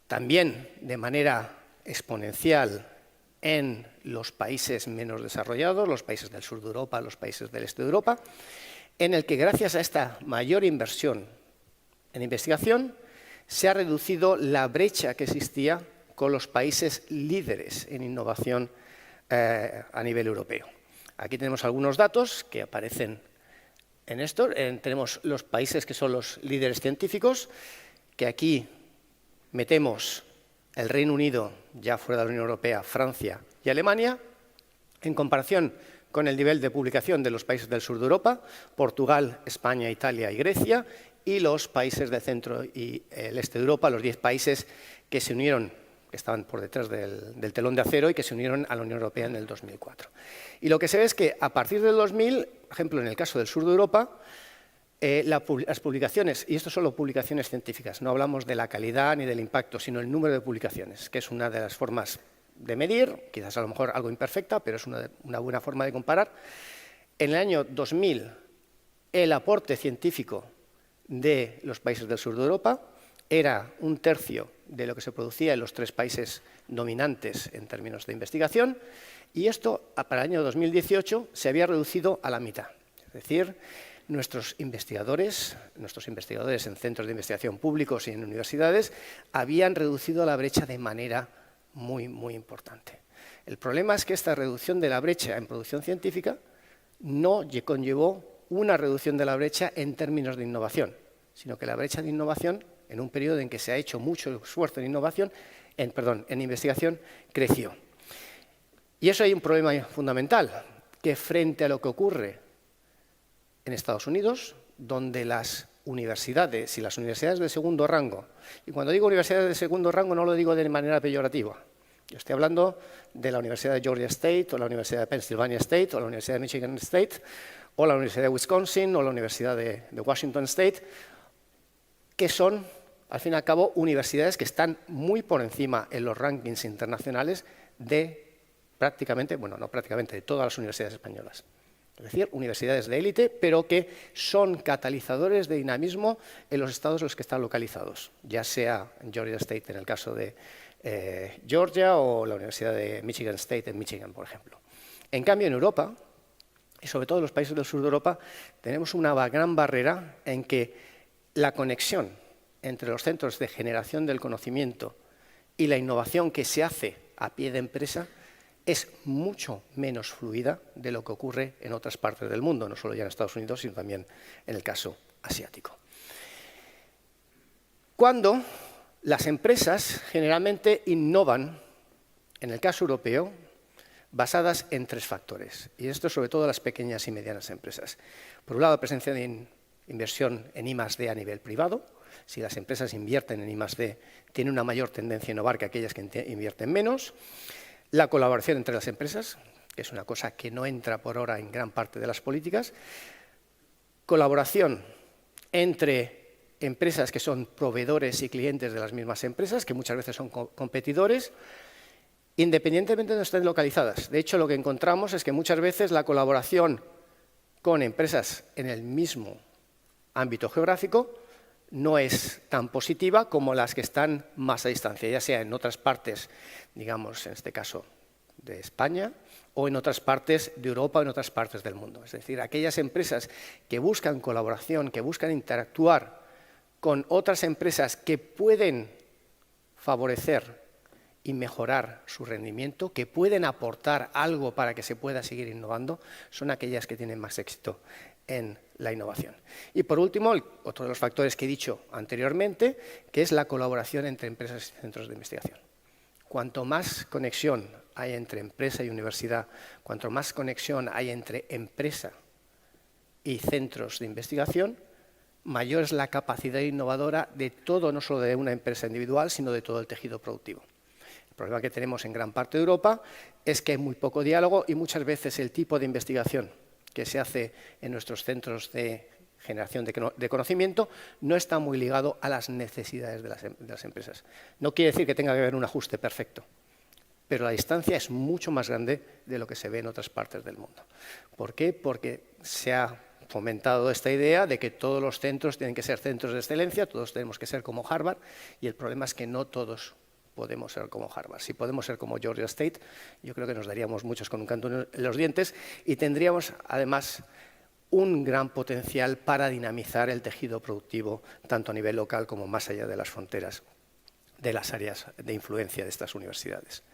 [SPEAKER 6] También de manera exponencial en los países menos desarrollados, los países del sur de Europa, los países del este de Europa, en el que gracias a esta mayor inversión en investigación se ha reducido la brecha que existía con los países líderes en innovación a nivel europeo. Aquí tenemos algunos datos que aparecen en esto. Tenemos los países que son los líderes científicos, que aquí metemos el Reino Unido, ya fuera de la Unión Europea, Francia y Alemania, en comparación con el nivel de publicación de los países del sur de Europa, Portugal, España, Italia y Grecia, y los países del centro y el este de Europa, los 10 países que se unieron, que estaban por detrás del telón de acero y que se unieron a la Unión Europea en el 2004. Y lo que se ve es que a partir del 2000, por ejemplo, en el caso del sur de Europa, las publicaciones, y esto son solo publicaciones científicas, no hablamos de la calidad ni del impacto, sino el número de publicaciones, que es una de las formas de medir, quizás a lo mejor algo imperfecta, pero es una buena forma de comparar. En el año 2000, el aporte científico de los países del sur de Europa era 1/3 de lo que se producía en los 3 países dominantes en términos de investigación, y esto para el año 2018 se había reducido a la mitad. Es decir, nuestros investigadores en centros de investigación públicos y en universidades habían reducido la brecha de manera muy, muy importante. El problema es que esta reducción de la brecha en producción científica no conllevó una reducción de la brecha en términos de innovación, sino que la brecha de innovación, en un periodo en que se ha hecho mucho esfuerzo en investigación, creció. Y eso hay un problema fundamental, que frente a lo que ocurre en Estados Unidos, donde las universidades y las universidades de segundo rango, y cuando digo universidades de segundo rango no lo digo de manera peyorativa, yo estoy hablando de la Universidad de Georgia State, o la Universidad de Pennsylvania State, o la Universidad de Michigan State, o la Universidad de Wisconsin, o la Universidad de Washington State, que son, al fin y al cabo, universidades que están muy por encima en los rankings internacionales de prácticamente, bueno, no prácticamente, de todas las universidades españolas. Es decir, universidades de élite, pero que son catalizadores de dinamismo en los estados en los que están localizados, ya sea en Georgia State en el caso de Georgia o la Universidad de Michigan State en Michigan, por ejemplo. En cambio, en Europa, y sobre todo en los países del sur de Europa, tenemos una gran barrera en que la conexión entre los centros de generación del conocimiento y la innovación que se hace a pie de empresa es mucho menos fluida de lo que ocurre en otras partes del mundo, no solo ya en Estados Unidos, sino también en el caso asiático. Cuando las empresas generalmente innovan, en el caso europeo, basadas en 3 factores, y esto sobre todo las pequeñas y medianas empresas. Por un lado, presencia de inversión en I+D a nivel privado. Si las empresas invierten en I+D, tienen una mayor tendencia a innovar que aquellas que invierten menos. La colaboración entre las empresas, que es una cosa que no entra por ahora en gran parte de las políticas. Colaboración entre empresas que son proveedores y clientes de las mismas empresas, que muchas veces son competidores, independientemente de donde estén localizadas. De hecho, lo que encontramos es que muchas veces la colaboración con empresas en el mismo ámbito geográfico no es tan positiva como las que están más a distancia, ya sea en otras partes, digamos, en este caso, de España, o en otras partes de Europa o en otras partes del mundo. Es decir, aquellas empresas que buscan colaboración, que buscan interactuar con otras empresas que pueden favorecer y mejorar su rendimiento, que pueden aportar algo para que se pueda seguir innovando, son aquellas que tienen más éxito en la innovación. Y por último, otro de los factores que he dicho anteriormente, que es la colaboración entre empresas y centros de investigación. Cuanto más conexión hay entre empresa y universidad, cuanto más conexión hay entre empresa y centros de investigación, mayor es la capacidad innovadora de todo, no solo de una empresa individual, sino de todo el tejido productivo. El problema que tenemos en gran parte de Europa es que hay muy poco diálogo y muchas veces el tipo de investigación que se hace en nuestros centros de generación de conocimiento no está muy ligado a las necesidades de las empresas. No quiere decir que tenga que haber un ajuste perfecto, pero la distancia es mucho más grande de lo que se ve en otras partes del mundo. ¿Por qué? Porque se ha fomentado esta idea de que todos los centros tienen que ser centros de excelencia, todos tenemos que ser como Harvard, y el problema es que no todos podemos ser como Harvard. Si podemos ser como Georgia State, yo creo que nos daríamos muchos con un canto en los dientes y tendríamos, además, un gran potencial para dinamizar el tejido productivo, tanto a nivel local como más allá de las fronteras de las áreas de influencia de estas universidades.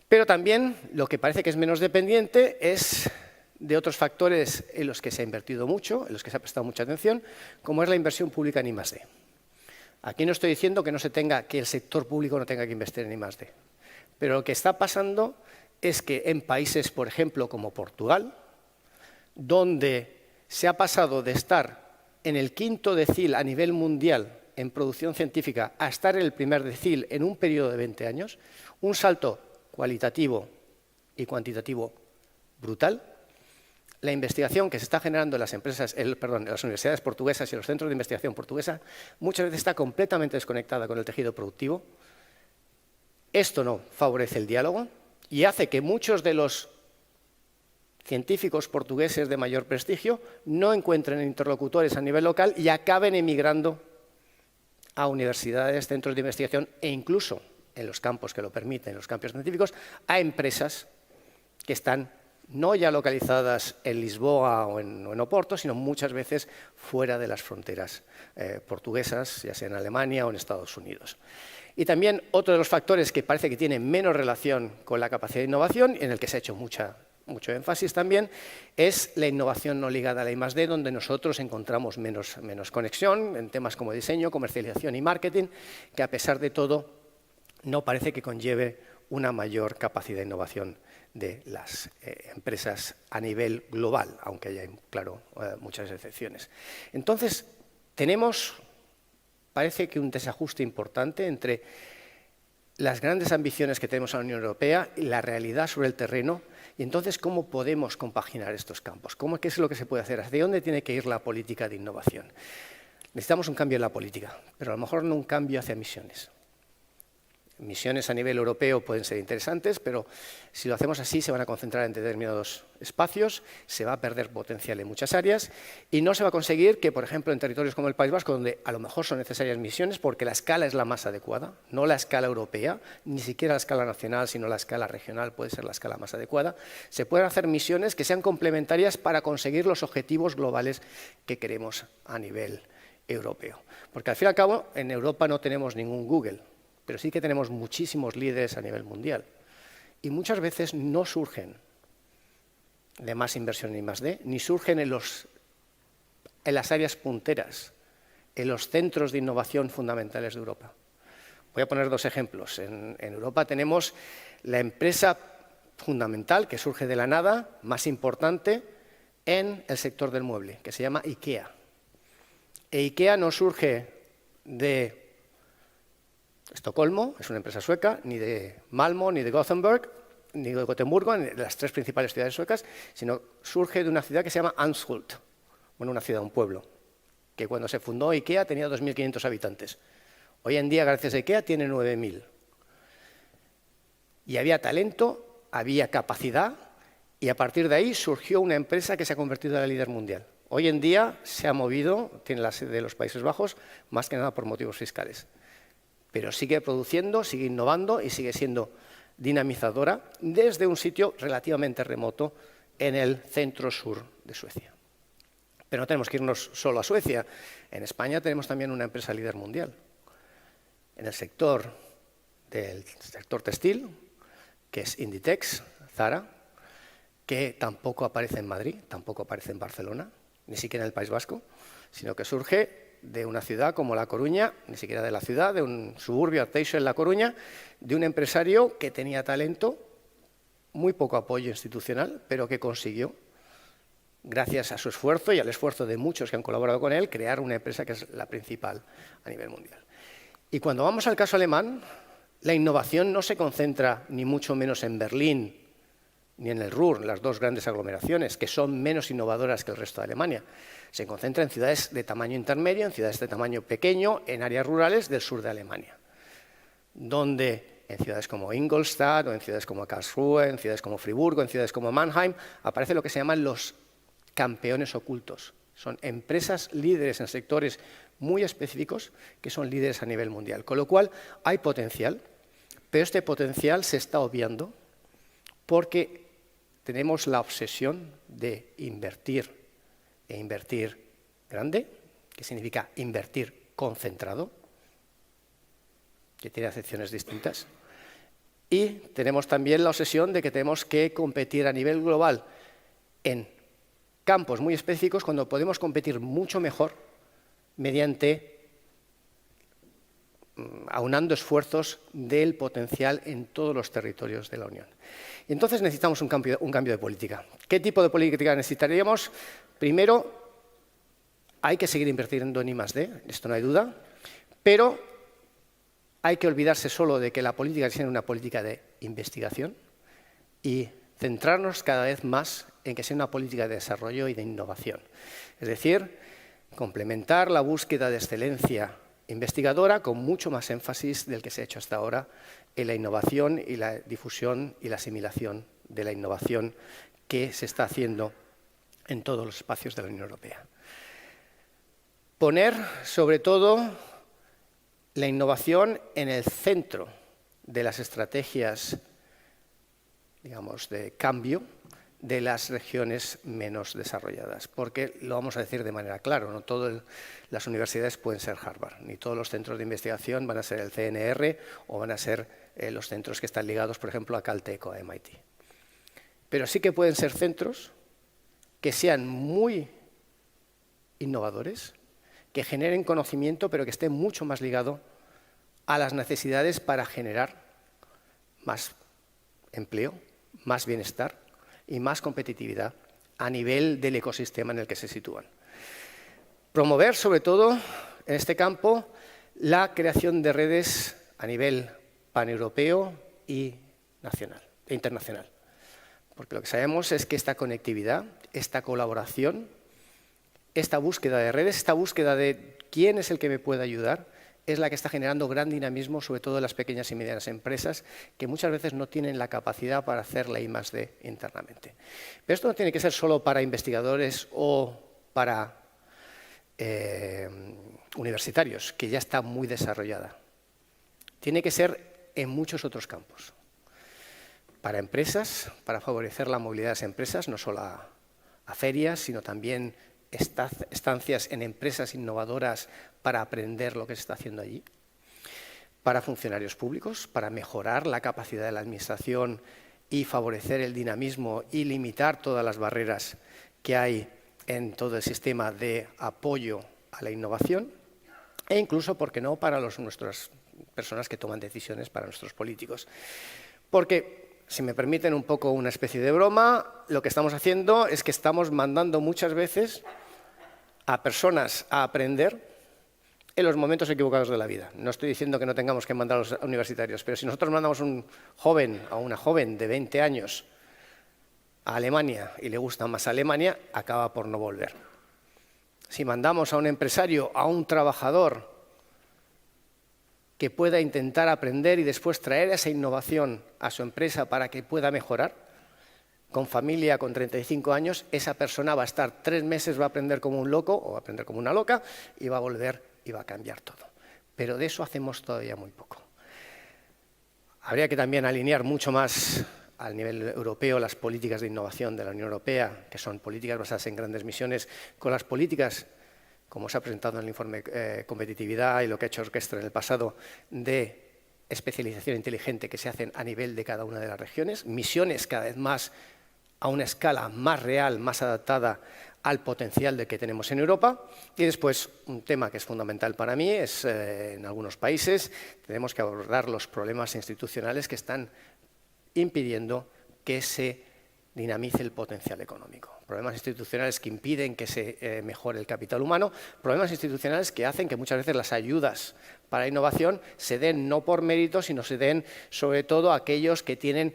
[SPEAKER 6] Pero también lo que parece que es menos dependiente es de otros factores en los que se ha invertido mucho, en los que se ha prestado mucha atención, como es la inversión pública en I+D. Aquí no estoy diciendo que el sector público no tenga que invertir en I+D, pero lo que está pasando es que en países, por ejemplo, como Portugal, donde se ha pasado de estar en el quinto decil a nivel mundial en producción científica a estar en el primer decil en un periodo de 20 años, un salto cualitativo y cuantitativo brutal. La investigación que se está generando en las las universidades portuguesas y los centros de investigación portuguesa muchas veces está completamente desconectada con el tejido productivo. Esto no favorece el diálogo y hace que muchos de los científicos portugueses de mayor prestigio no encuentren interlocutores a nivel local y acaben emigrando a universidades, centros de investigación e incluso, en los campos que lo permiten, los campos científicos, a empresas que están no ya localizadas en Lisboa o en Oporto, sino muchas veces fuera de las fronteras portuguesas, ya sea en Alemania o en Estados Unidos. Y también otro de los factores que parece que tiene menos relación con la capacidad de innovación, en el que se ha hecho mucho énfasis también, es la innovación no ligada a la I+D, donde nosotros encontramos menos conexión en temas como diseño, comercialización y marketing, que a pesar de todo no parece que conlleve una mayor capacidad de innovación de las empresas a nivel global, aunque haya, claro, muchas excepciones. Entonces, parece que un desajuste importante entre las grandes ambiciones que tenemos en la Unión Europea y la realidad sobre el terreno, y entonces, ¿cómo podemos compaginar estos campos? ¿Qué es lo que se puede hacer? ¿Hacia dónde tiene que ir la política de innovación? Necesitamos un cambio en la política, pero a lo mejor no un cambio hacia misiones. Misiones a nivel europeo pueden ser interesantes, pero si lo hacemos así se van a concentrar en determinados espacios, se va a perder potencial en muchas áreas y no se va a conseguir que, por ejemplo, en territorios como el País Vasco, donde a lo mejor son necesarias misiones porque la escala es la más adecuada, no la escala europea, ni siquiera la escala nacional, sino la escala regional puede ser la escala más adecuada, se pueden hacer misiones que sean complementarias para conseguir los objetivos globales que queremos a nivel europeo. Porque al fin y al cabo, en Europa no tenemos ningún Google, pero sí que tenemos muchísimos líderes a nivel mundial. Y muchas veces no surgen de más inversión en I+D, ni surgen en las áreas punteras, en los centros de innovación fundamentales de Europa. Voy a poner dos ejemplos. En Europa tenemos la empresa fundamental que surge de la nada, más importante, en el sector del mueble, que se llama IKEA. E IKEA no surge de Estocolmo, es una empresa sueca, ni de Malmö, ni de Gothenburg, ni de Gotemburgo, ni de las tres principales ciudades suecas, sino surge de una ciudad que se llama Anshult, una ciudad, un pueblo, que cuando se fundó IKEA tenía 2.500 habitantes. Hoy en día, gracias a IKEA, tiene 9.000. Y había talento, había capacidad, y a partir de ahí surgió una empresa que se ha convertido en la líder mundial. Hoy en día se ha movido, tiene la sede de los Países Bajos, más que nada por motivos fiscales. Pero sigue produciendo, sigue innovando y sigue siendo dinamizadora desde un sitio relativamente remoto en el centro-sur de Suecia. Pero no tenemos que irnos solo a Suecia. En España tenemos también una empresa líder mundial. En el sector textil, que es Inditex, Zara, que tampoco aparece en Madrid, tampoco aparece en Barcelona, ni siquiera en el País Vasco, sino que surge de una ciudad como La Coruña, ni siquiera de la ciudad, de un suburbio, Arteixo en La Coruña, de un empresario que tenía talento muy poco apoyo institucional, pero que consiguió, gracias a su esfuerzo y al esfuerzo de muchos que han colaborado con él, crear una empresa que es la principal a nivel mundial. Y cuando vamos al caso alemán, la innovación no se concentra ni mucho menos en Berlín ni en el Ruhr, las dos grandes aglomeraciones, que son menos innovadoras que el resto de Alemania. Se concentra en ciudades de tamaño intermedio, en ciudades de tamaño pequeño, en áreas rurales del sur de Alemania, donde en ciudades como Ingolstadt, o en ciudades como Karlsruhe, en ciudades como Friburgo, en ciudades como Mannheim, aparece lo que se llaman los campeones ocultos. Son empresas líderes en sectores muy específicos que son líderes a nivel mundial. Con lo cual, hay potencial, pero este potencial se está obviando porque tenemos la obsesión de invertir, e invertir grande, que significa invertir concentrado, que tiene acepciones distintas. Y tenemos también la obsesión de que tenemos que competir a nivel global en campos muy específicos cuando podemos competir mucho mejor mediante aunando esfuerzos del potencial en todos los territorios de la Unión. Y entonces necesitamos un cambio de política. ¿Qué tipo de política necesitaríamos? Primero, hay que seguir invirtiendo en I+D, esto no hay duda, pero hay que olvidarse solo de que la política sea una política de investigación y centrarnos cada vez más en que sea una política de desarrollo y de innovación. Es decir, complementar la búsqueda de excelencia investigadora con mucho más énfasis del que se ha hecho hasta ahora en la innovación y la difusión y la asimilación de la innovación que se está haciendo en todos los espacios de la Unión Europea. Poner, sobre todo, la innovación en el centro de las estrategias, digamos, de cambio de las regiones menos desarrolladas, porque lo vamos a decir de manera clara, no todas las universidades pueden ser Harvard, ni todos los centros de investigación van a ser el CNR o van a ser los centros que están ligados, por ejemplo, a Caltech o a MIT. Pero sí que pueden ser centros que sean muy innovadores, que generen conocimiento, pero que esté mucho más ligado a las necesidades para generar más empleo, más bienestar y más competitividad a nivel del ecosistema en el que se sitúan. Promover, sobre todo, en este campo, la creación de redes a nivel paneuropeo y nacional, e internacional. Porque lo que sabemos es que esta conectividad, esta colaboración, esta búsqueda de redes, esta búsqueda de quién es el que me puede ayudar, es la que está generando gran dinamismo, sobre todo en las pequeñas y medianas empresas, que muchas veces no tienen la capacidad para hacer la I+D internamente. Pero esto no tiene que ser solo para investigadores o para universitarios, que ya está muy desarrollada. Tiene que ser en muchos otros campos. Para empresas, para favorecer la movilidad de las empresas, no solo a ferias, sino también estancias en empresas innovadoras para aprender lo que se está haciendo allí. Para funcionarios públicos, para mejorar la capacidad de la administración y favorecer el dinamismo y limitar todas las barreras que hay en todo el sistema de apoyo a la innovación. E incluso, ¿por qué no?, para nuestras personas que toman decisiones, para nuestros políticos. Porque, si me permiten un poco una especie de broma, lo que estamos haciendo es que estamos mandando muchas veces a personas a aprender en los momentos equivocados de la vida. No estoy diciendo que no tengamos que mandar a los universitarios, pero si nosotros mandamos a un joven o una joven de 20 años a Alemania y le gusta más Alemania, acaba por no volver. Si mandamos a un empresario, a un trabajador que pueda intentar aprender y después traer esa innovación a su empresa para que pueda mejorar, con familia, con 35 años, esa persona va a estar 3 meses, va a aprender como un loco o va a aprender como una loca y va a volver y va a cambiar todo. Pero de eso hacemos todavía muy poco. Habría que también alinear mucho más al nivel europeo las políticas de innovación de la Unión Europea, que son políticas basadas en grandes misiones, con las políticas, como se ha presentado en el informe competitividad y lo que ha hecho Orquestra en el pasado, de especialización inteligente que se hacen a nivel de cada una de las regiones, misiones cada vez más a una escala más real, más adaptada al potencial del que tenemos en Europa. Y después, un tema que es fundamental para mí es, en algunos países, tenemos que abordar los problemas institucionales que están impidiendo que se dinamice el potencial económico. Problemas institucionales que impiden que se mejore el capital humano, problemas institucionales que hacen que muchas veces las ayudas para la innovación se den no por mérito, sino se den sobre todo a aquellos que tienen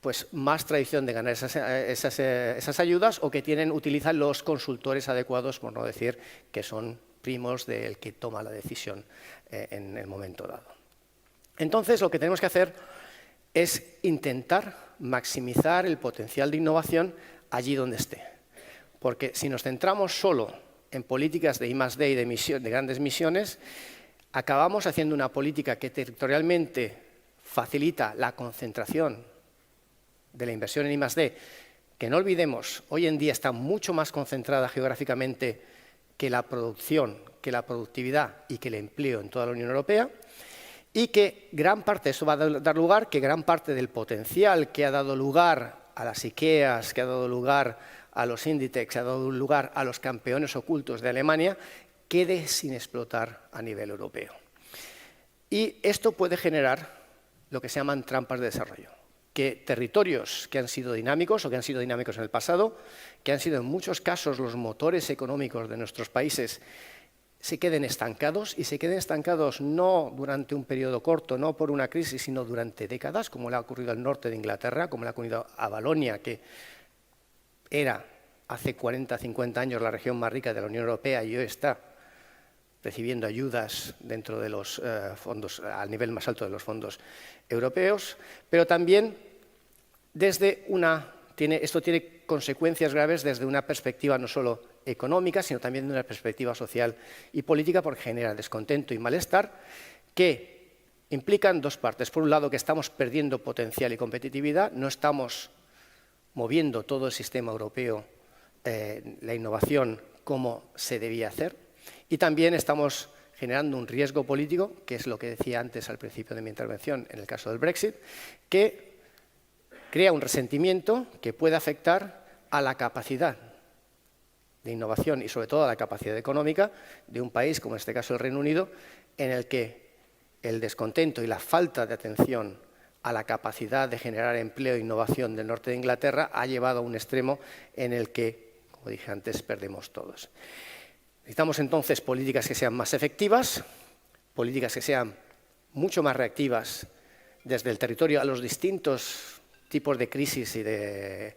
[SPEAKER 6] pues, más tradición de ganar esas ayudas o que utilizan los consultores adecuados, por no decir que son primos del que toma la decisión en el momento dado. Entonces, lo que tenemos que hacer es intentar maximizar el potencial de innovación allí donde esté. Porque si nos centramos solo en políticas de I+D y de grandes misiones, acabamos haciendo una política que territorialmente facilita la concentración de la inversión en I+D, que no olvidemos, hoy en día está mucho más concentrada geográficamente que la producción, que la productividad y que el empleo en toda la Unión Europea, y que gran parte, eso va a dar lugar, que gran parte del potencial que ha dado lugar a las IKEAs, que ha dado lugar a los Inditex, que ha dado lugar a los campeones ocultos de Alemania, quede sin explotar a nivel europeo. Y esto puede generar lo que se llaman trampas de desarrollo, que territorios que han sido dinámicos o que han sido dinámicos en el pasado, que han sido en muchos casos los motores económicos de nuestros países, se queden estancados, y se queden estancados no durante un periodo corto, no por una crisis, sino durante décadas, como le ha ocurrido al norte de Inglaterra, como le ha ocurrido a Valonia, que era hace 40, 50 años la región más rica de la Unión Europea y hoy está recibiendo ayudas dentro de los fondos, al nivel más alto de los fondos europeos, pero también esto tiene consecuencias graves desde una perspectiva no solo económica, sino también de una perspectiva social y política, porque genera descontento y malestar que implican dos partes. Por un lado, que estamos perdiendo potencial y competitividad, no estamos moviendo todo el sistema europeo, la innovación, como se debía hacer, y también estamos generando un riesgo político, que es lo que decía antes al principio de mi intervención en el caso del Brexit, que crea un resentimiento que puede afectar a la capacidad de innovación y sobre todo a la capacidad económica de un país, como en este caso el Reino Unido, en el que el descontento y la falta de atención a la capacidad de generar empleo e innovación del norte de Inglaterra ha llevado a un extremo en el que, como dije antes, perdemos todos. Necesitamos entonces políticas que sean más efectivas, políticas que sean mucho más reactivas desde el territorio a los distintos tipos de crisis y de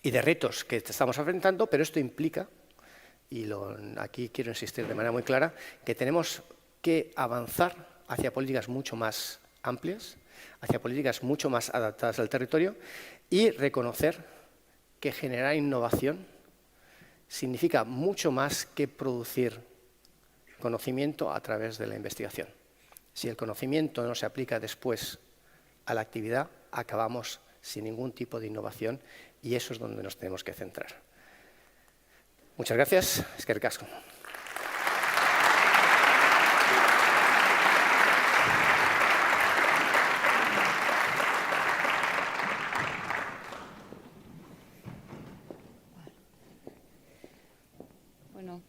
[SPEAKER 6] retos que estamos enfrentando, pero esto implica, y aquí quiero insistir de manera muy clara, que tenemos que avanzar hacia políticas mucho más amplias, hacia políticas mucho más adaptadas al territorio y reconocer que generar innovación significa mucho más que producir conocimiento a través de la investigación. Si el conocimiento no se aplica después a la actividad, acabamos sin ningún tipo de innovación y eso es donde nos tenemos que centrar. Muchas gracias. Eskerrik asko.
[SPEAKER 2] Bueno,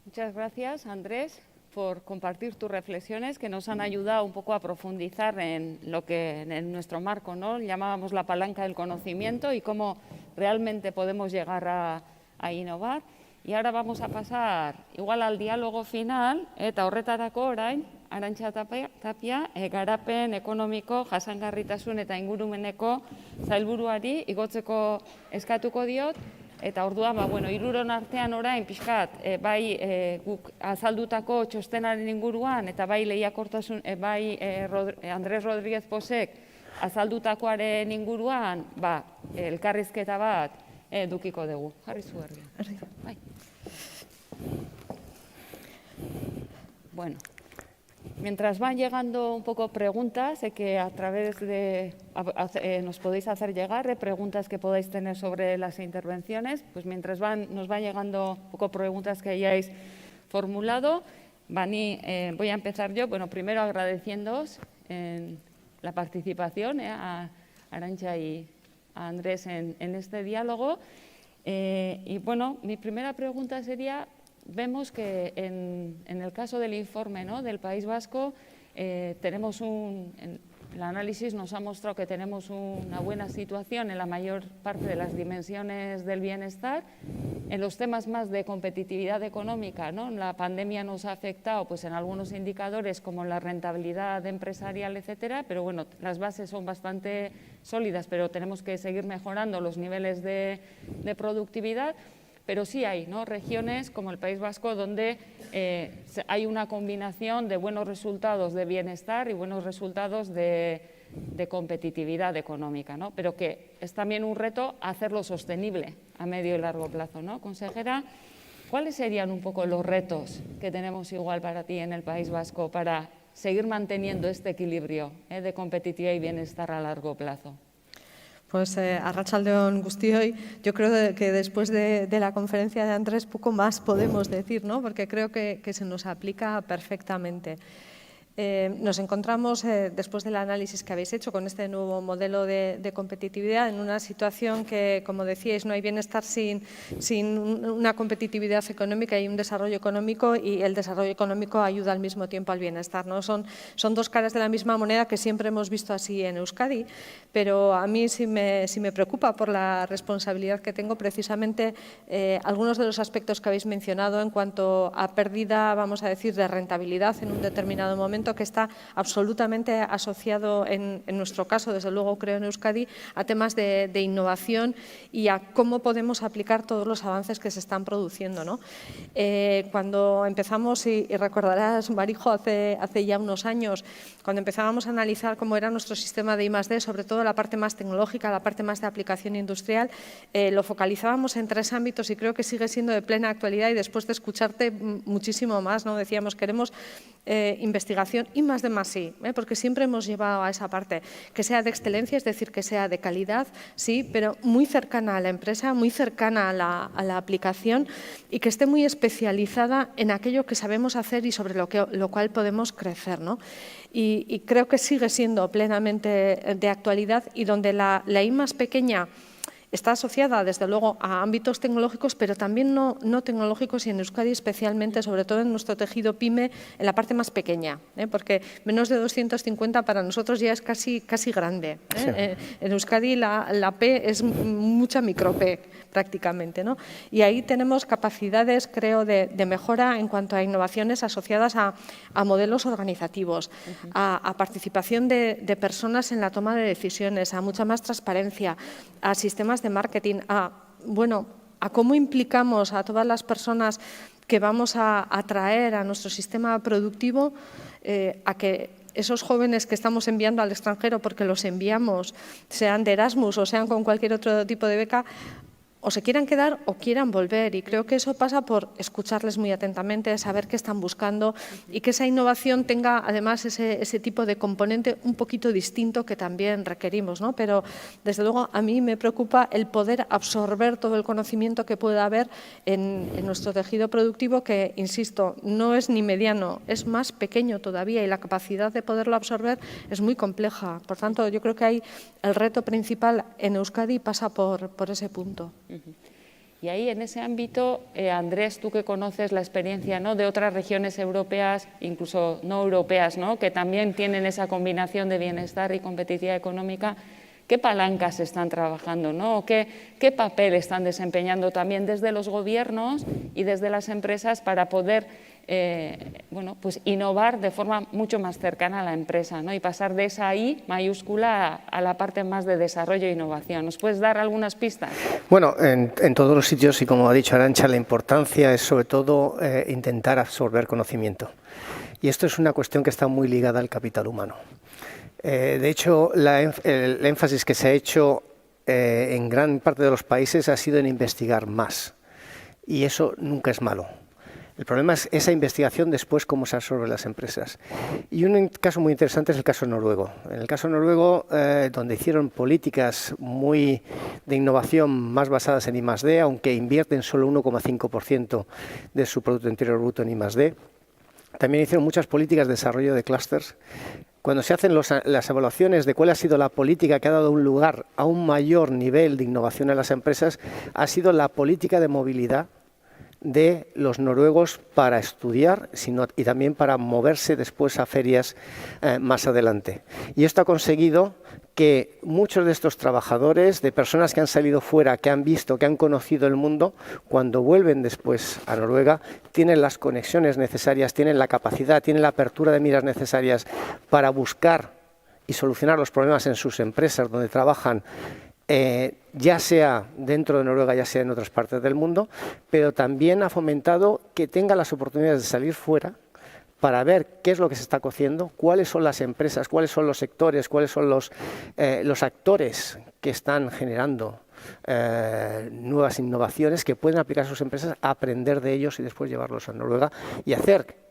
[SPEAKER 2] muchas gracias, Andrés, por compartir tus reflexiones que nos han ayudado un poco a profundizar en lo que en nuestro marco, ¿no?, llamábamos la palanca del conocimiento y cómo realmente podemos llegar a innovar. Y ahora vamos a pasar igual al diálogo final, eta horretarako orain Arantxa Tapia, garapen ekonomiko, jasangarritasun eta ingurumeneko sailburuari igotzeko eskatuko diot. Eta orduan, hiruron artean orain pixkat, bai guk azaldutako txostenaren inguruan, eta bai lehiakortasun, bai Andrés Rodríguez Posek azaldutakoaren inguruan, elkarrizketa bat edukiko dugu. Jarri zu herri. Bai. Bueno. Mientras van llegando un poco preguntas, sé que a través de nos podéis hacer llegar preguntas que podáis tener sobre las intervenciones, pues mientras nos van llegando un poco preguntas que hayáis formulado, voy a empezar yo. Bueno, primero agradeciéndoos la participación a Arantxa y a Andrés en este diálogo. Y bueno, mi primera pregunta sería: vemos que en el caso del informe, ¿no?, del País Vasco tenemos el análisis nos ha mostrado que tenemos una buena situación en la mayor parte de las dimensiones del bienestar. En los temas más de competitividad económica, ¿no? La pandemia nos ha afectado pues, en algunos indicadores como la rentabilidad empresarial, etcétera, pero bueno, las bases son bastante sólidas, pero tenemos que seguir mejorando los niveles de productividad. Pero sí hay, ¿no?, regiones como el País Vasco donde hay una combinación de buenos resultados de bienestar y buenos resultados de competitividad económica, ¿no? Pero que es también un reto hacerlo sostenible a medio y largo plazo, ¿no? Consejera, ¿cuáles serían un poco los retos que tenemos igual para ti en el País Vasco para seguir manteniendo este equilibrio de competitividad y bienestar a largo plazo?
[SPEAKER 7] Pues arratsaldeon guztioi, yo creo que después de la conferencia de Andrés poco más podemos decir, ¿no? Porque creo que se nos aplica perfectamente. Nos encontramos, después del análisis que habéis hecho con este nuevo modelo de competitividad, en una situación que, como decíais, no hay bienestar sin una competitividad económica y un desarrollo económico, y el desarrollo económico ayuda al mismo tiempo al bienestar, ¿no? Son dos caras de la misma moneda que siempre hemos visto así en Euskadi, pero a mí sí me preocupa por la responsabilidad que tengo precisamente algunos de los aspectos que habéis mencionado en cuanto a pérdida, vamos a decir, de rentabilidad en un determinado momento, que está absolutamente asociado, en nuestro caso, desde luego creo en Euskadi, a temas de innovación y a cómo podemos aplicar todos los avances que se están produciendo, ¿no? Cuando empezamos, y recordarás, Marijo, hace ya unos años, cuando empezábamos a analizar cómo era nuestro sistema de I+D, sobre todo la parte más tecnológica, la parte más de aplicación industrial, lo focalizábamos en 3 ámbitos y creo que sigue siendo de plena actualidad, y después de escucharte muchísimo más, ¿no? Decíamos, queremos investigación y I+D+I, porque siempre hemos llevado a esa parte, que sea de excelencia, es decir, que sea de calidad, sí, pero muy cercana a la empresa, muy cercana a la aplicación, y que esté muy especializada en aquello que sabemos hacer y sobre lo cual podemos crecer, ¿no? Y creo que sigue siendo plenamente de actualidad, y donde la I más pequeña está asociada, desde luego, a ámbitos tecnológicos, pero también no tecnológicos, y en Euskadi especialmente, sobre todo en nuestro tejido PYME, en la parte más pequeña, porque menos de 250 para nosotros ya es casi grande.
[SPEAKER 6] Sí.
[SPEAKER 7] En Euskadi la P es mucha micro P prácticamente, ¿no? Y ahí tenemos capacidades, creo, de mejora en cuanto a innovaciones asociadas a modelos organizativos, a participación de personas en la toma de decisiones, a mucha más transparencia, a sistemas de marketing, a cómo implicamos a todas las personas que vamos a atraer a nuestro sistema productivo, a que esos jóvenes que estamos enviando al extranjero, porque los enviamos, sean de Erasmus o sean con cualquier otro tipo de beca, o se quieran quedar o quieran volver, y creo que eso pasa por escucharles muy atentamente, saber qué están buscando, y que esa innovación tenga además ese tipo de componente un poquito distinto que también requerimos, ¿no? Pero desde luego a mí me preocupa el poder absorber todo el conocimiento que pueda haber en nuestro tejido productivo, que, insisto, no es ni mediano, es más pequeño todavía, y la capacidad de poderlo absorber es muy compleja. Por tanto, yo creo que ahí el reto principal en Euskadi pasa por ese punto.
[SPEAKER 2] Y ahí, en ese ámbito, Andrés, tú que conoces la experiencia, ¿no?, de otras regiones europeas, incluso no europeas, ¿no?, que también tienen esa combinación de bienestar y competitividad económica, ¿qué palancas están trabajando, ¿no? ¿Qué papel están desempeñando también desde los gobiernos y desde las empresas para poder pues innovar de forma mucho más cercana a la empresa, ¿no?, y pasar de esa I mayúscula a la parte más de desarrollo e innovación? ¿Nos puedes dar algunas pistas?
[SPEAKER 6] Bueno, en todos los sitios, y como ha dicho Arantxa, la importancia es sobre todo intentar absorber conocimiento. Y esto es una cuestión que está muy ligada al capital humano. De hecho, el énfasis que se ha hecho en gran parte de los países ha sido en investigar más. Y eso nunca es malo. El problema es esa investigación después cómo se absorbe las empresas. Y un caso muy interesante es el caso noruego. En el caso noruego, donde hicieron políticas muy de innovación más basadas en I+D, aunque invierten solo 1,5% de su Producto Interior Bruto en I+D, también hicieron muchas políticas de desarrollo de clústeres. Cuando se hacen las evaluaciones de cuál ha sido la política que ha dado un lugar a un mayor nivel de innovación en las empresas, ha sido la política de movilidad de los noruegos para estudiar y también para moverse después a ferias más adelante. Y esto ha conseguido que muchos de estos trabajadores, de personas que han salido fuera, que han visto, que han conocido el mundo, cuando vuelven después a Noruega, tienen las conexiones necesarias, tienen la capacidad, tienen la apertura de miras necesarias para buscar y solucionar los problemas en sus empresas donde trabajan, ya sea dentro de Noruega, ya sea en otras partes del mundo, pero también ha fomentado que tengan las oportunidades de salir fuera para ver qué es lo que se está cociendo, cuáles son las empresas, cuáles son los sectores, cuáles son los actores que están generando nuevas innovaciones que pueden aplicar a sus empresas, aprender de ellos y después llevarlos a Noruega y hacer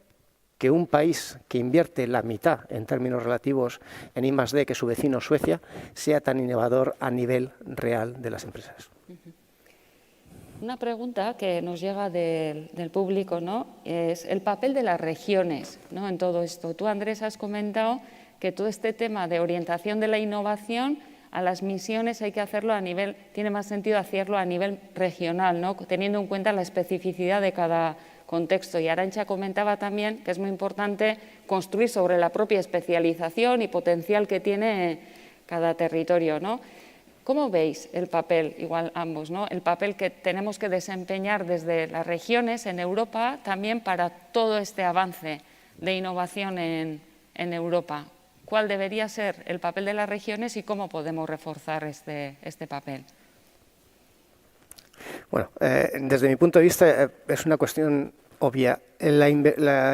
[SPEAKER 6] que un país que invierte la mitad en términos relativos en I+D que su vecino Suecia sea tan innovador a nivel real de las empresas.
[SPEAKER 2] Una pregunta que nos llega del público, ¿no?, es el papel de las regiones, ¿no?, en todo esto. Tú, Andrés, has comentado que todo este tema de orientación de la innovación a las misiones hay que hacerlo a nivel, tiene más sentido hacerlo a nivel regional, ¿no?, teniendo en cuenta la especificidad de cada contexto. Y Arantxa comentaba también que es muy importante construir sobre la propia especialización y potencial que tiene cada territorio, ¿no? ¿Cómo veis el papel, igual ambos, ¿no?, el papel que tenemos que desempeñar desde las regiones en Europa también para todo este avance de innovación en Europa? ¿Cuál debería ser el papel de las regiones y cómo podemos reforzar este papel?
[SPEAKER 6] Bueno, desde mi punto de vista es una cuestión obvia. La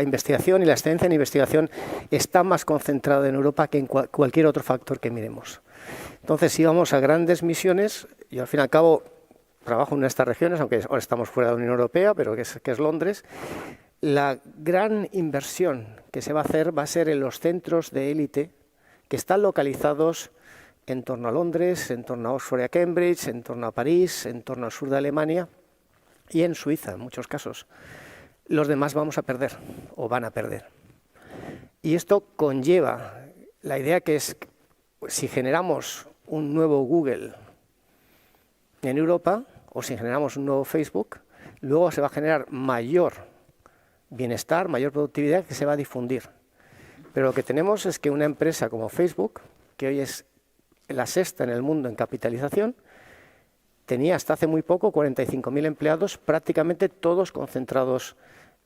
[SPEAKER 6] investigación y la excelencia en investigación está más concentrada en Europa que en cualquier otro factor que miremos. Entonces, si vamos a grandes misiones, yo al fin y al cabo trabajo en una de estas regiones, aunque ahora estamos fuera de la Unión Europea, pero que es Londres, la gran inversión que se va a hacer va a ser en los centros de élite que están localizados en torno a Londres, en torno a Oxford y a Cambridge, en torno a París, en torno al sur de Alemania y en Suiza, en muchos casos. Los demás vamos a perder o van a perder. Y esto conlleva la idea que es, si generamos un nuevo Google en Europa o si generamos un nuevo Facebook, luego se va a generar mayor bienestar, mayor productividad que se va a difundir. Pero lo que tenemos es que una empresa como Facebook, que hoy es la sexta en el mundo en capitalización, tenía hasta hace muy poco 45.000 empleados, prácticamente todos concentrados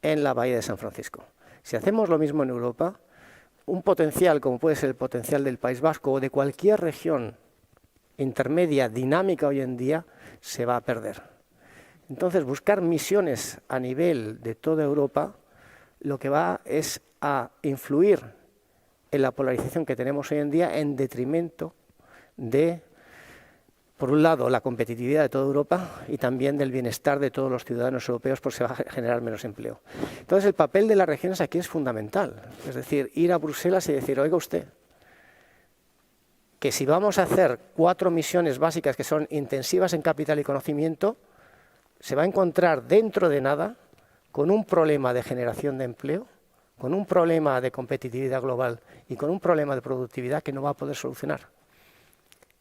[SPEAKER 6] en la bahía de San Francisco. Si hacemos lo mismo en Europa, un potencial como puede ser el potencial del País Vasco o de cualquier región intermedia dinámica hoy en día, se va a perder. Entonces, buscar misiones a nivel de toda Europa lo que va es a influir en la polarización que tenemos hoy en día en detrimento de, por un lado, la competitividad de toda Europa y también del bienestar de todos los ciudadanos europeos, porque se va a generar menos empleo. Entonces, el papel de las regiones aquí es fundamental. Es decir, ir a Bruselas y decir, oiga usted, que si vamos a hacer 4 misiones básicas que son intensivas en capital y conocimiento, se va a encontrar dentro de nada con un problema de generación de empleo, con un problema de competitividad global y con un problema de productividad que no va a poder solucionar.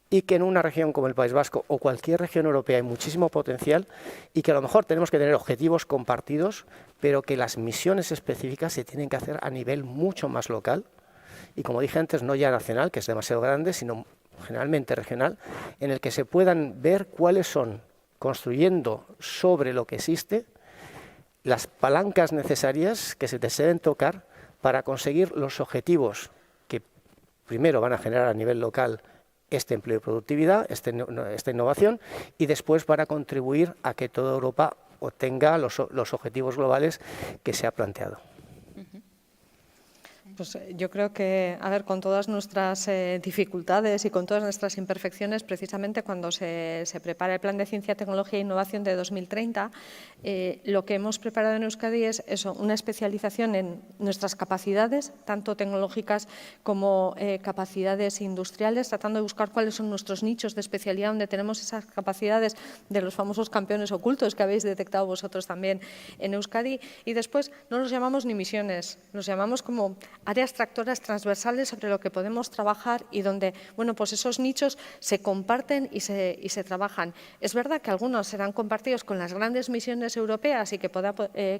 [SPEAKER 6] Y que en una región como el País Vasco o cualquier región europea hay muchísimo potencial y que a lo mejor tenemos que tener objetivos compartidos, pero que las misiones específicas se tienen que hacer a nivel mucho más local y, como dije antes, no ya nacional, que es demasiado grande, sino generalmente regional, en el que se puedan ver cuáles son, construyendo sobre lo que existe, las palancas necesarias que se deben tocar para conseguir los objetivos que primero van a generar a nivel local este empleo y productividad, esta innovación, y después para contribuir a que toda Europa obtenga los objetivos globales que se ha planteado.
[SPEAKER 7] Pues yo creo que, a ver, con todas nuestras dificultades y con todas nuestras imperfecciones, precisamente cuando se prepara el Plan de Ciencia, Tecnología e Innovación de 2030, lo que hemos preparado en Euskadi es eso, una especialización en nuestras capacidades, tanto tecnológicas como capacidades industriales, tratando de buscar cuáles son nuestros nichos de especialidad donde tenemos esas capacidades de los famosos campeones ocultos que habéis detectado vosotros también en Euskadi. Y después no los llamamos ni misiones, los llamamos como áreas tractoras transversales sobre lo que podemos trabajar y donde, bueno, pues esos nichos se comparten y se trabajan. Es verdad que algunos serán compartidos con las grandes misiones europeas y que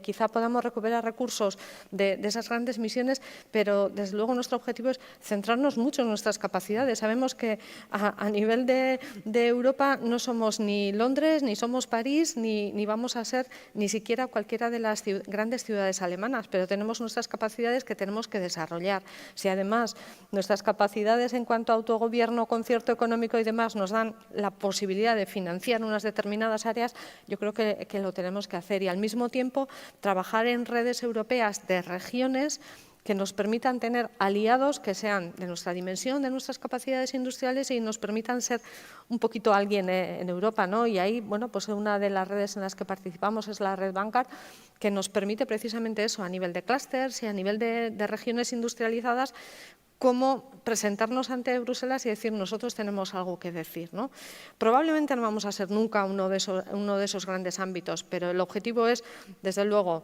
[SPEAKER 7] quizá podamos recuperar recursos de esas grandes misiones, pero desde luego nuestro objetivo es centrarnos mucho en nuestras capacidades. Sabemos que a nivel de Europa no somos ni Londres, ni somos París, ni vamos a ser ni siquiera cualquiera de las grandes ciudades alemanas, pero tenemos nuestras capacidades que tenemos que desarrollar. Si además nuestras capacidades en cuanto a autogobierno, concierto económico y demás nos dan la posibilidad de financiar unas determinadas áreas, yo creo que lo tenemos que hacer y al mismo tiempo trabajar en redes europeas de regiones que nos permitan tener aliados que sean de nuestra dimensión, de nuestras capacidades industriales y nos permitan ser un poquito alguien en Europa, ¿no? Y ahí, bueno, pues una de las redes en las que participamos es la red Vanguard, que nos permite precisamente eso, a nivel de clústeres y a nivel de regiones industrializadas, cómo presentarnos ante Bruselas y decir nosotros tenemos algo que decir, ¿no? Probablemente no vamos a ser nunca uno de esos grandes ámbitos, pero el objetivo es, desde luego,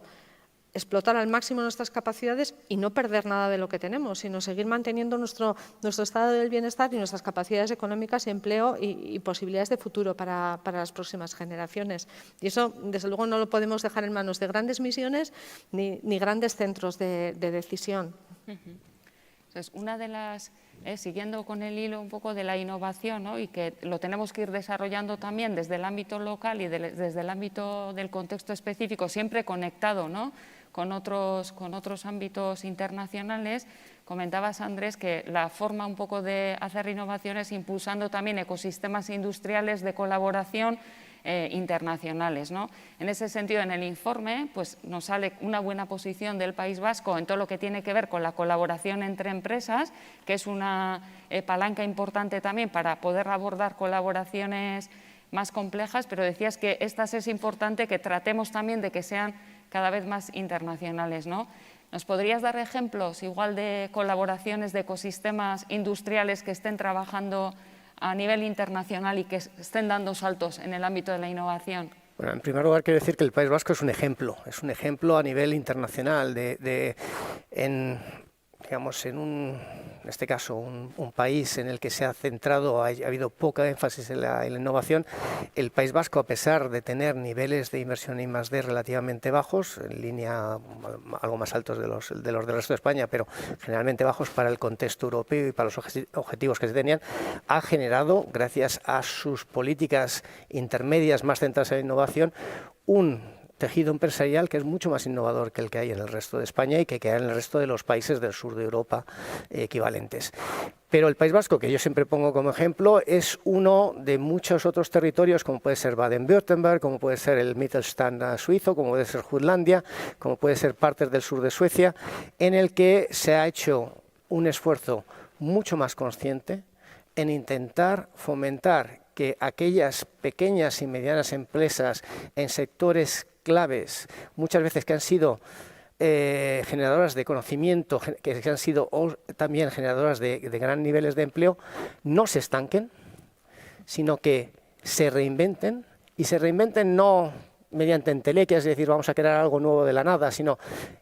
[SPEAKER 7] explotar al máximo nuestras capacidades y no perder nada de lo que tenemos, sino seguir manteniendo nuestro estado del bienestar y nuestras capacidades económicas, empleo y posibilidades de futuro para las próximas generaciones. Y eso, desde luego, no lo podemos dejar en manos de grandes misiones ni grandes centros de decisión.
[SPEAKER 2] Entonces, una de las, siguiendo con el hilo un poco de la innovación, ¿no? Y que lo tenemos que ir desarrollando también desde el ámbito local y desde el ámbito del contexto específico, siempre conectado, ¿no? con otros ámbitos internacionales. Comentabas, Andrés, que la forma un poco de hacer innovación es impulsando también ecosistemas industriales de colaboración internacionales, ¿no? En ese sentido, en el informe pues, nos sale una buena posición del País Vasco en todo lo que tiene que ver con la colaboración entre empresas, que es una palanca importante también para poder abordar colaboraciones más complejas, pero decías que estas es importante que tratemos también de que sean cada vez más internacionales, ¿no? ¿Nos podrías dar ejemplos igual de colaboraciones de ecosistemas industriales que estén trabajando a nivel internacional y que estén dando saltos en el ámbito de la innovación?
[SPEAKER 6] Bueno, en primer lugar quiero decir que el País Vasco es un ejemplo a nivel internacional en este caso, un país en el que se ha centrado, ha habido poca énfasis en la innovación. El País Vasco, a pesar de tener niveles de inversión en I+D relativamente bajos, en línea algo más altos de los del resto de España, pero generalmente bajos para el contexto europeo y para los objetivos que se tenían, ha generado, gracias a sus políticas intermedias más centradas en la innovación, un tejido empresarial que es mucho más innovador que el que hay en el resto de España y que hay en el resto de los países del sur de Europa equivalentes. Pero el País Vasco, que yo siempre pongo como ejemplo, es uno de muchos otros territorios, como puede ser Baden-Württemberg, como puede ser el Mittelstand suizo, como puede ser Jutlandia, como puede ser partes del sur de Suecia, en el que se ha hecho un esfuerzo mucho más consciente en intentar fomentar que aquellas pequeñas y medianas empresas en sectores claves, muchas veces que han sido generadoras de conocimiento, que han sido también generadoras de gran niveles de empleo, no se estanquen, sino que se reinventen, y se reinventen no mediante entelequias, es decir, vamos a crear algo nuevo de la nada, sino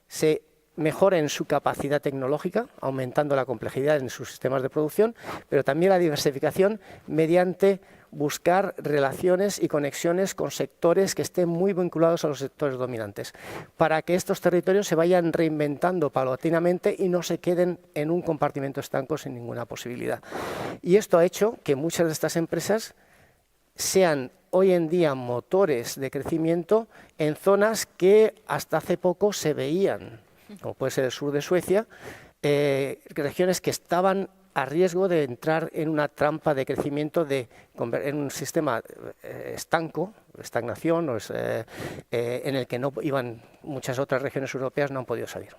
[SPEAKER 6] se mejoren su capacidad tecnológica, aumentando la complejidad en sus sistemas de producción, pero también la diversificación mediante buscar relaciones y conexiones con sectores que estén muy vinculados a los sectores dominantes, para que estos territorios se vayan reinventando paulatinamente y no se queden en un compartimento estanco sin ninguna posibilidad. Y esto ha hecho que muchas de estas empresas sean hoy en día motores de crecimiento en zonas que hasta hace poco se veían, como puede ser el sur de Suecia, regiones que estaban a riesgo de entrar en una trampa de crecimiento, en un sistema estanco, estagnación, en el que no iban muchas otras regiones europeas, no han podido salir.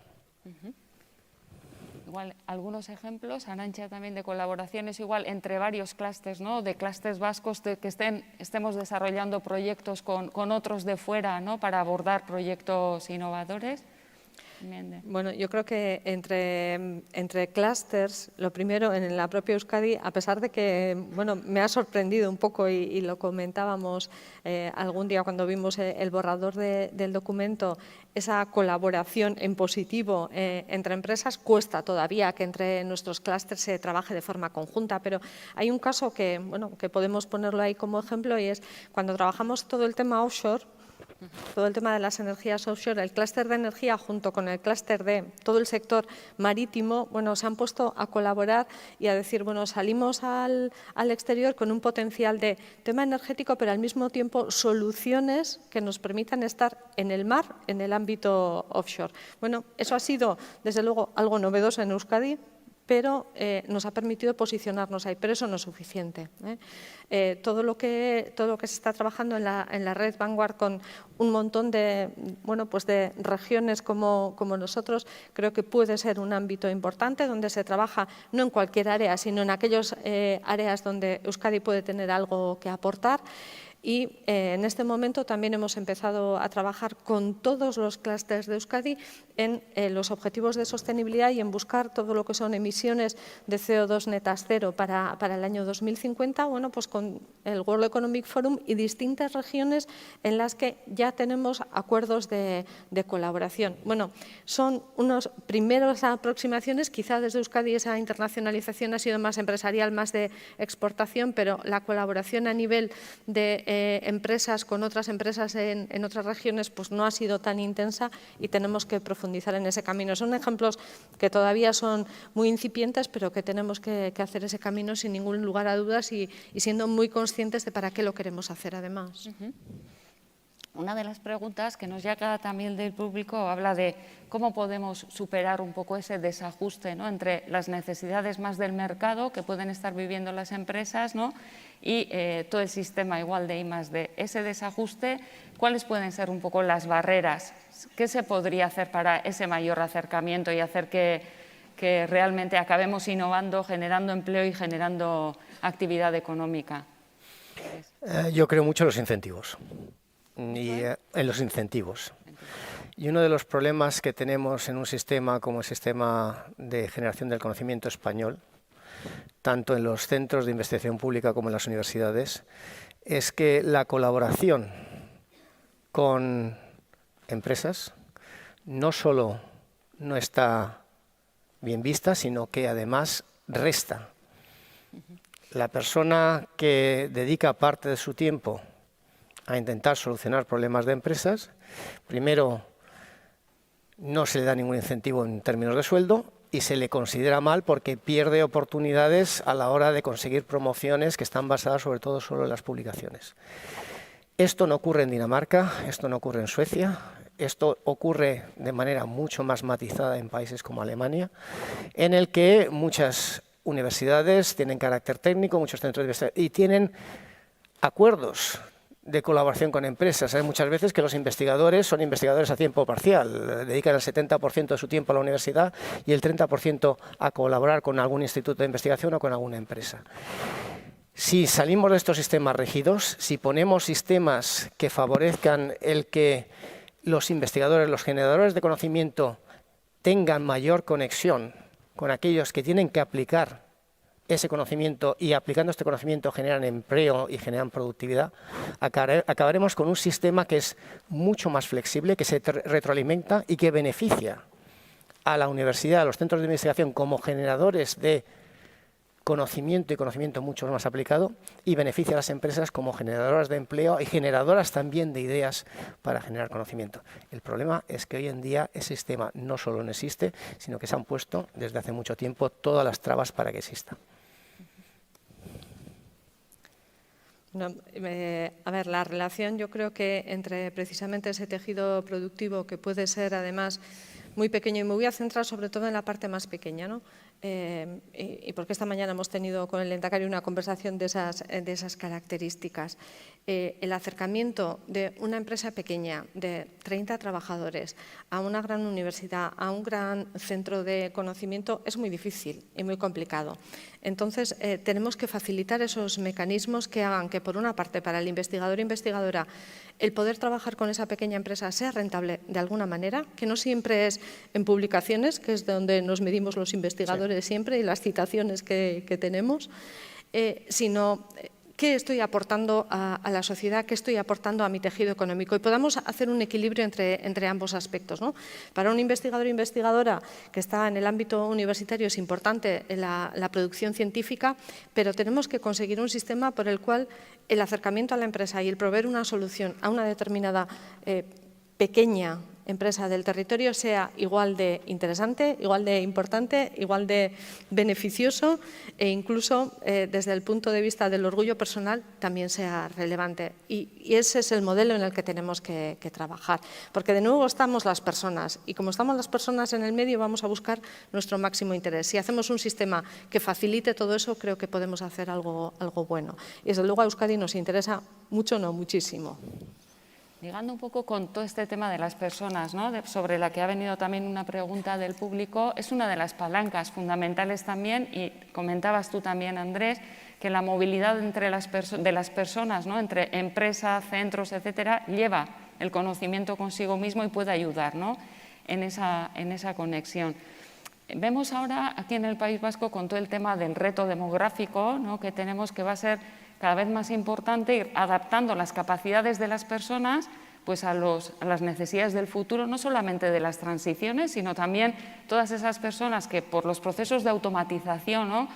[SPEAKER 2] Igual, algunos ejemplos, Arantxa, también de colaboraciones igual entre varios clústeres, ¿no? De clústeres vascos que estemos desarrollando proyectos con otros de fuera, ¿no? Para abordar proyectos innovadores.
[SPEAKER 7] Bueno, yo creo que entre clústeres, lo primero, en la propia Euskadi, a pesar de que, bueno, me ha sorprendido un poco y lo comentábamos algún día cuando vimos el borrador del documento, esa colaboración en positivo entre empresas cuesta todavía que entre nuestros clústeres se trabaje de forma conjunta, pero hay un caso que, bueno, que podemos ponerlo ahí como ejemplo y es cuando trabajamos todo el tema offshore, todo el tema de las energías offshore, el clúster de energía junto con el clúster de todo el sector marítimo, bueno, se han puesto a colaborar y a decir, bueno, salimos al exterior con un potencial de tema energético, pero al mismo tiempo soluciones que nos permitan estar en el mar, en el ámbito offshore. Bueno, eso ha sido, desde luego, algo novedoso en Euskadi, pero nos ha permitido posicionarnos ahí, pero eso no es suficiente. Todo lo que se está trabajando en la red Vanguard con un montón de, bueno, pues de regiones como nosotros, creo que puede ser un ámbito importante donde se trabaja no en cualquier área, sino en aquellas áreas donde Euskadi puede tener algo que aportar. Y en este momento también hemos empezado a trabajar con todos los clústeres de Euskadi en los objetivos de sostenibilidad y en buscar todo lo que son emisiones de CO2 netas cero para el año 2050, bueno, pues con el World Economic Forum y distintas regiones en las que ya tenemos acuerdos de colaboración. Bueno, son unos primeros aproximaciones, quizá desde Euskadi esa internacionalización ha sido más empresarial, más de exportación, pero la colaboración a nivel de empresas con otras empresas en otras regiones pues no ha sido tan intensa y tenemos que profundizar en ese camino. Son ejemplos que todavía son muy incipientes, pero que tenemos que hacer ese camino sin ningún lugar a dudas y siendo muy conscientes de para qué lo queremos hacer además.
[SPEAKER 2] Una de las preguntas que nos llega también del público habla de cómo podemos superar un poco ese desajuste, ¿no?, entre las necesidades más del mercado que pueden estar viviendo las empresas, ¿no?, y todo el sistema igual de I+D. Ese desajuste, ¿cuáles pueden ser un poco las barreras? ¿Qué se podría hacer para ese mayor acercamiento y hacer que realmente acabemos innovando, generando empleo y generando actividad económica?
[SPEAKER 6] Yo creo mucho en los incentivos. En los incentivos. Y uno de los problemas que tenemos en un sistema como el sistema de generación del conocimiento español, tanto en los centros de investigación pública como en las universidades, es que la colaboración con empresas no solo no está bien vista, sino que además resta. La persona que dedica parte de su tiempo a intentar solucionar problemas de empresas, primero no se le da ningún incentivo en términos de sueldo y se le considera mal porque pierde oportunidades a la hora de conseguir promociones que están basadas sobre todo solo en las publicaciones. Esto no ocurre en Dinamarca, esto no ocurre en Suecia, esto ocurre de manera mucho más matizada en países como Alemania, en el que muchas universidades tienen carácter técnico, muchos centros de investigación y tienen acuerdos de colaboración con empresas. Hay muchas veces que los investigadores son investigadores a tiempo parcial, dedican el 70% de su tiempo a la universidad y el 30% a colaborar con algún instituto de investigación o con alguna empresa. Si salimos de estos sistemas rígidos, si ponemos sistemas que favorezcan el que los investigadores, los generadores de conocimiento tengan mayor conexión con aquellos que tienen que aplicar ese conocimiento y aplicando este conocimiento generan empleo y generan productividad, acabaremos con un sistema que es mucho más flexible, que se retroalimenta y que beneficia a la universidad, a los centros de investigación como generadores de conocimiento y conocimiento mucho más aplicado y beneficia a las empresas como generadoras de empleo y generadoras también de ideas para generar conocimiento. El problema es que hoy en día ese sistema no solo no existe, sino que se han puesto desde hace mucho tiempo todas las trabas para que exista.
[SPEAKER 7] No, a ver, la relación yo creo que entre precisamente ese tejido productivo que puede ser además muy pequeño, y me voy a centrar sobre todo en la parte más pequeña, ¿no? Y porque esta mañana hemos tenido con el Lehendakari una conversación de esas características. el acercamiento de una empresa pequeña de 30 trabajadores a una gran universidad, a un gran centro de conocimiento, es muy difícil y muy complicado. Entonces, tenemos que facilitar esos mecanismos que hagan que, por una parte, para el investigador o investigadora, el poder trabajar con esa pequeña empresa sea rentable de alguna manera, que no siempre es en publicaciones, que es donde nos medimos los investigadores siempre y las citaciones que tenemos, sino qué estoy aportando a la sociedad, qué estoy aportando a mi tejido económico, y podamos hacer un equilibrio entre ambos aspectos, ¿no? Para un investigador o investigadora que está en el ámbito universitario es importante la producción científica, pero tenemos que conseguir un sistema por el cual el acercamiento a la empresa y el proveer una solución a una determinada pequeña empresa del territorio sea igual de interesante, igual de importante, igual de beneficioso e incluso desde el punto de vista del orgullo personal también sea relevante. Y ese es el modelo en el que tenemos que trabajar, porque de nuevo estamos las personas y como estamos las personas en el medio vamos a buscar nuestro máximo interés. Si hacemos un sistema que facilite todo eso, creo que podemos hacer algo bueno. Y desde luego a Euskadi nos interesa mucho, no muchísimo.
[SPEAKER 2] Ligando un poco con todo este tema de las personas, ¿no? Sobre la que ha venido también una pregunta del público, es una de las palancas fundamentales también, y comentabas tú también, Andrés, que la movilidad de las personas, ¿no? Entre empresas, centros, etcétera, lleva el conocimiento consigo mismo y puede ayudar, ¿no? en esa conexión. Vemos ahora aquí en el País Vasco con todo el tema del reto demográfico, ¿no? Que tenemos, que va a ser cada vez más importante ir adaptando las capacidades de las personas pues a las necesidades del futuro, no solamente de las transiciones, sino también todas esas personas que por los procesos de automatización, ¿no?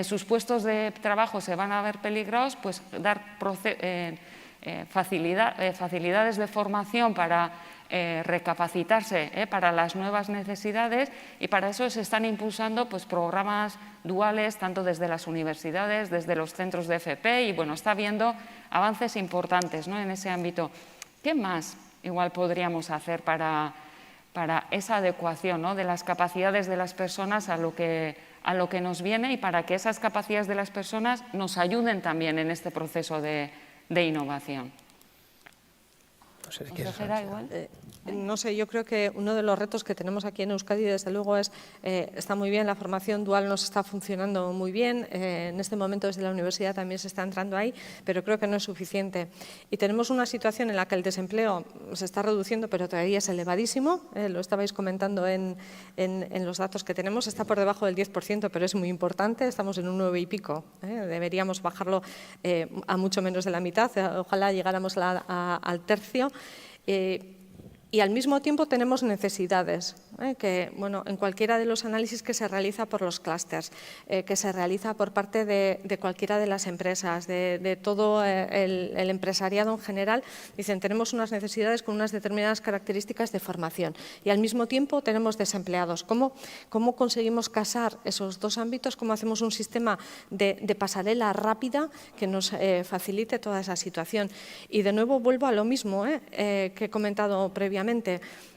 [SPEAKER 2] Sus puestos de trabajo se van a ver peligrados, pues dar facilidades de formación para recapacitarse para las nuevas necesidades, y para eso se están impulsando pues, programas duales tanto desde las universidades, desde los centros de FP, y bueno, está habiendo avances importantes, ¿no? En ese ámbito. ¿Qué más igual podríamos hacer para esa adecuación, ¿no? De las capacidades de las personas a lo que nos viene, y para que esas capacidades de las personas nos ayuden también en este proceso de innovación?
[SPEAKER 6] No sé si
[SPEAKER 2] ¿Consejera, igual?
[SPEAKER 7] No sé, yo creo que uno de los retos que tenemos aquí en Euskadi, desde luego, es, está muy bien, la formación dual nos está funcionando muy bien, en este momento desde la universidad también se está entrando ahí, pero creo que no es suficiente. Y tenemos una situación en la que el desempleo se está reduciendo, pero todavía es elevadísimo, lo estabais comentando en los datos que tenemos, está por debajo del 10%, pero es muy importante, estamos en un 9 y pico, deberíamos bajarlo a mucho menos de la mitad, ojalá llegáramos al tercio. Y al mismo tiempo tenemos necesidades, que bueno, en cualquiera de los análisis que se realiza por los clústeres, que se realiza por parte de cualquiera de las empresas, de todo el empresariado en general, dicen tenemos unas necesidades con unas determinadas características de formación y al mismo tiempo tenemos desempleados. ¿Cómo conseguimos casar esos dos ámbitos? ¿Cómo hacemos un sistema de pasarela rápida que nos facilite toda esa situación? Y de nuevo vuelvo a lo mismo que he comentado previamente.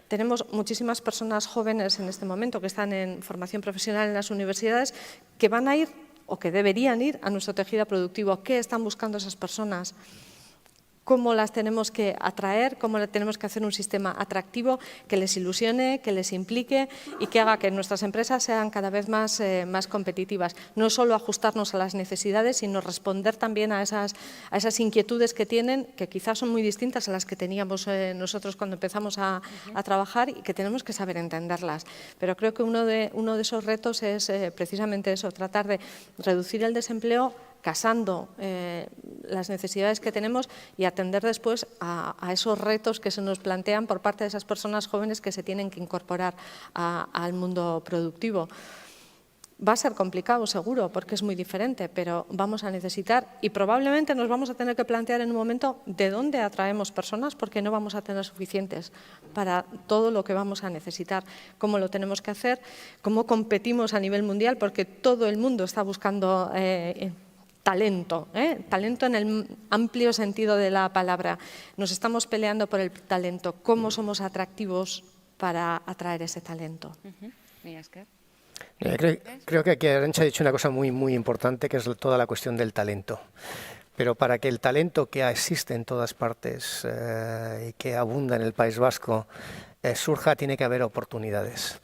[SPEAKER 7] Tenemos muchísimas personas jóvenes en este momento que están en formación profesional en las universidades que van a ir o que deberían ir a nuestro tejido productivo. ¿Qué están buscando esas personas? ¿Cómo las tenemos que atraer? ¿Cómo tenemos que hacer un sistema atractivo que les ilusione, que les implique y que haga que nuestras empresas sean cada vez más competitivas? No solo ajustarnos a las necesidades, sino responder también a esas inquietudes que tienen, que quizás son muy distintas a las que teníamos nosotros cuando empezamos a trabajar, y que tenemos que saber entenderlas. Pero creo que uno de esos retos es precisamente eso, tratar de reducir el desempleo casando las necesidades que tenemos y atender después a esos retos que se nos plantean por parte de esas personas jóvenes que se tienen que incorporar al mundo productivo. Va a ser complicado, seguro, porque es muy diferente, pero vamos a necesitar, y probablemente nos vamos a tener que plantear en un momento de dónde atraemos personas, porque no vamos a tener suficientes para todo lo que vamos a necesitar, cómo lo tenemos que hacer, cómo competimos a nivel mundial, porque todo el mundo está buscando talento, talento en el amplio sentido de la palabra. Nos estamos peleando por el talento. ¿Cómo somos atractivos para atraer ese talento?
[SPEAKER 6] Creo que aquí Arantxa ha dicho una cosa muy, muy importante, que es toda la cuestión del talento. pero para que el talento que existe en todas partes y que abunda en el País Vasco surja, tiene que haber oportunidades.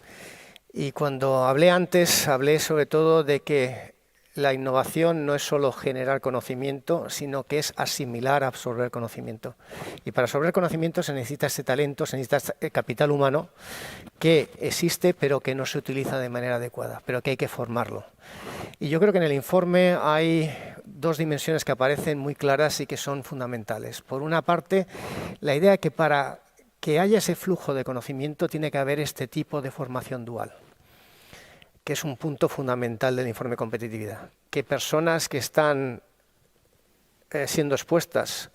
[SPEAKER 6] Y cuando hablé antes, hablé sobre todo de que la innovación no es solo generar conocimiento, sino que es asimilar, absorber conocimiento. Y para absorber conocimiento se necesita ese talento, se necesita ese capital humano que existe pero que no se utiliza de manera adecuada, pero que hay que formarlo. Y yo creo que en el informe hay dos dimensiones que aparecen muy claras y que son fundamentales. Por una parte, la idea de que para que haya ese flujo de conocimiento tiene que haber este tipo de formación dual, que es un punto fundamental del informe de competitividad. Que personas que están siendo expuestas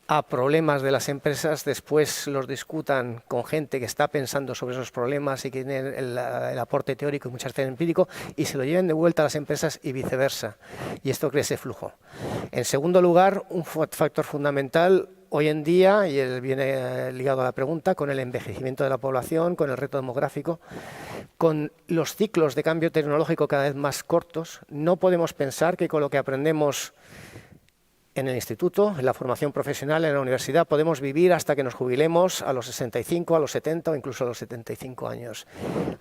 [SPEAKER 6] a problemas de las empresas después los discutan con gente que está pensando sobre esos problemas y que tiene el aporte teórico y muchas veces empírico y se lo lleven de vuelta a las empresas y viceversa. Y esto crea ese flujo. En segundo lugar, un factor fundamental hoy en día, y viene ligado a la pregunta, con el envejecimiento de la población, con el reto demográfico, con los ciclos de cambio tecnológico cada vez más cortos, no podemos pensar que con lo que aprendemos en el instituto, en la formación profesional, en la universidad, podemos vivir hasta que nos jubilemos a los 65, a los 70 o incluso a los 75 años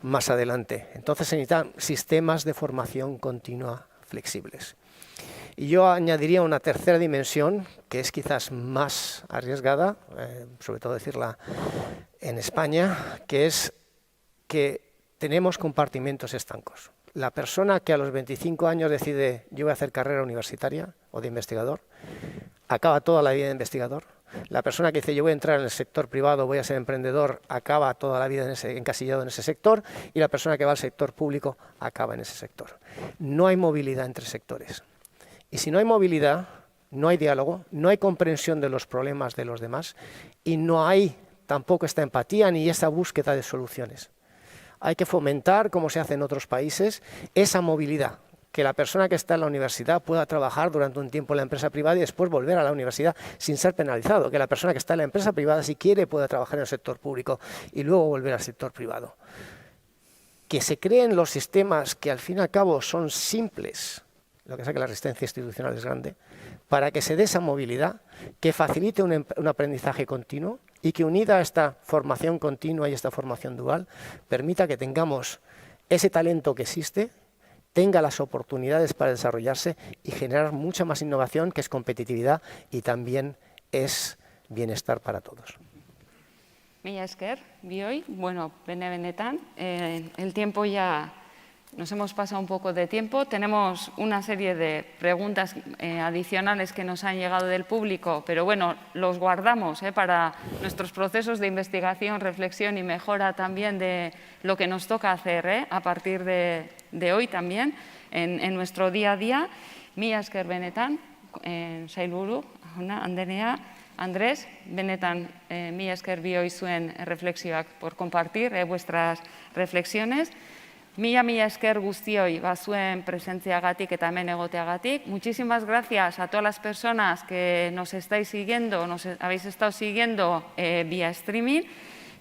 [SPEAKER 6] más adelante. Entonces se necesitan sistemas de formación continua flexibles. Y yo añadiría una tercera dimensión, que es quizás más arriesgada, sobre todo decirla en España, que es que tenemos compartimentos estancos. La persona que a los 25 años decide yo voy a hacer carrera universitaria o de investigador, acaba toda la vida de investigador. La persona que dice yo voy a entrar en el sector privado, voy a ser emprendedor, acaba toda la vida encasillado en ese sector, y la persona que va al sector público acaba en ese sector. No hay movilidad entre sectores. Y si no hay movilidad, no hay diálogo, no hay comprensión de los problemas de los demás y no hay tampoco esta empatía ni esa búsqueda de soluciones. Hay que fomentar, como se hace en otros países, esa movilidad, que la persona que está en la universidad pueda trabajar durante un tiempo en la empresa privada y después volver a la universidad sin ser penalizado, que la persona que está en la empresa privada, si quiere, pueda trabajar en el sector público y luego volver al sector privado. Que se creen los sistemas que al fin y al cabo son simples, lo que sea que la resistencia institucional es grande, para que se dé esa movilidad, que facilite un aprendizaje continuo y que unida a esta formación continua y esta formación dual, permita que tengamos ese talento que existe, tenga las oportunidades para desarrollarse y generar mucha más innovación, que es competitividad y también es bienestar para todos.
[SPEAKER 2] Mila esker, bioi. Bueno, benetan, el tiempo ya... Nos hemos pasado un poco de tiempo. Tenemos una serie de preguntas adicionales que nos han llegado del público, pero bueno, los guardamos para nuestros procesos de investigación, reflexión y mejora también de lo que nos toca hacer a partir de hoy también en nuestro día a día. Mila esker benetan, sailburu, Anderea, Andrés, benetan mila esker bioi zuen reflexioak por compartir vuestras reflexiones. Mila esker guztioi bazuen presentziagatik eta hemen egoteagatik. Muchísimas gracias a todas las personas que nos estáis siguiendo, nos habéis estado siguiendo vía streaming.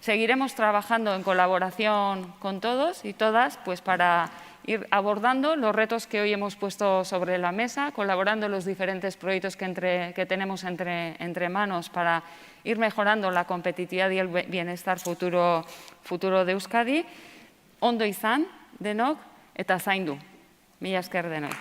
[SPEAKER 2] Seguiremos trabajando en colaboración con todos y todas, pues para ir abordando los retos que hoy hemos puesto sobre la mesa, colaborando en los diferentes proyectos que tenemos entre manos para ir mejorando la competitividad y el bienestar futuro de Euskadi. Ondo izan, denok, eta zaindu. Mila esker denoi.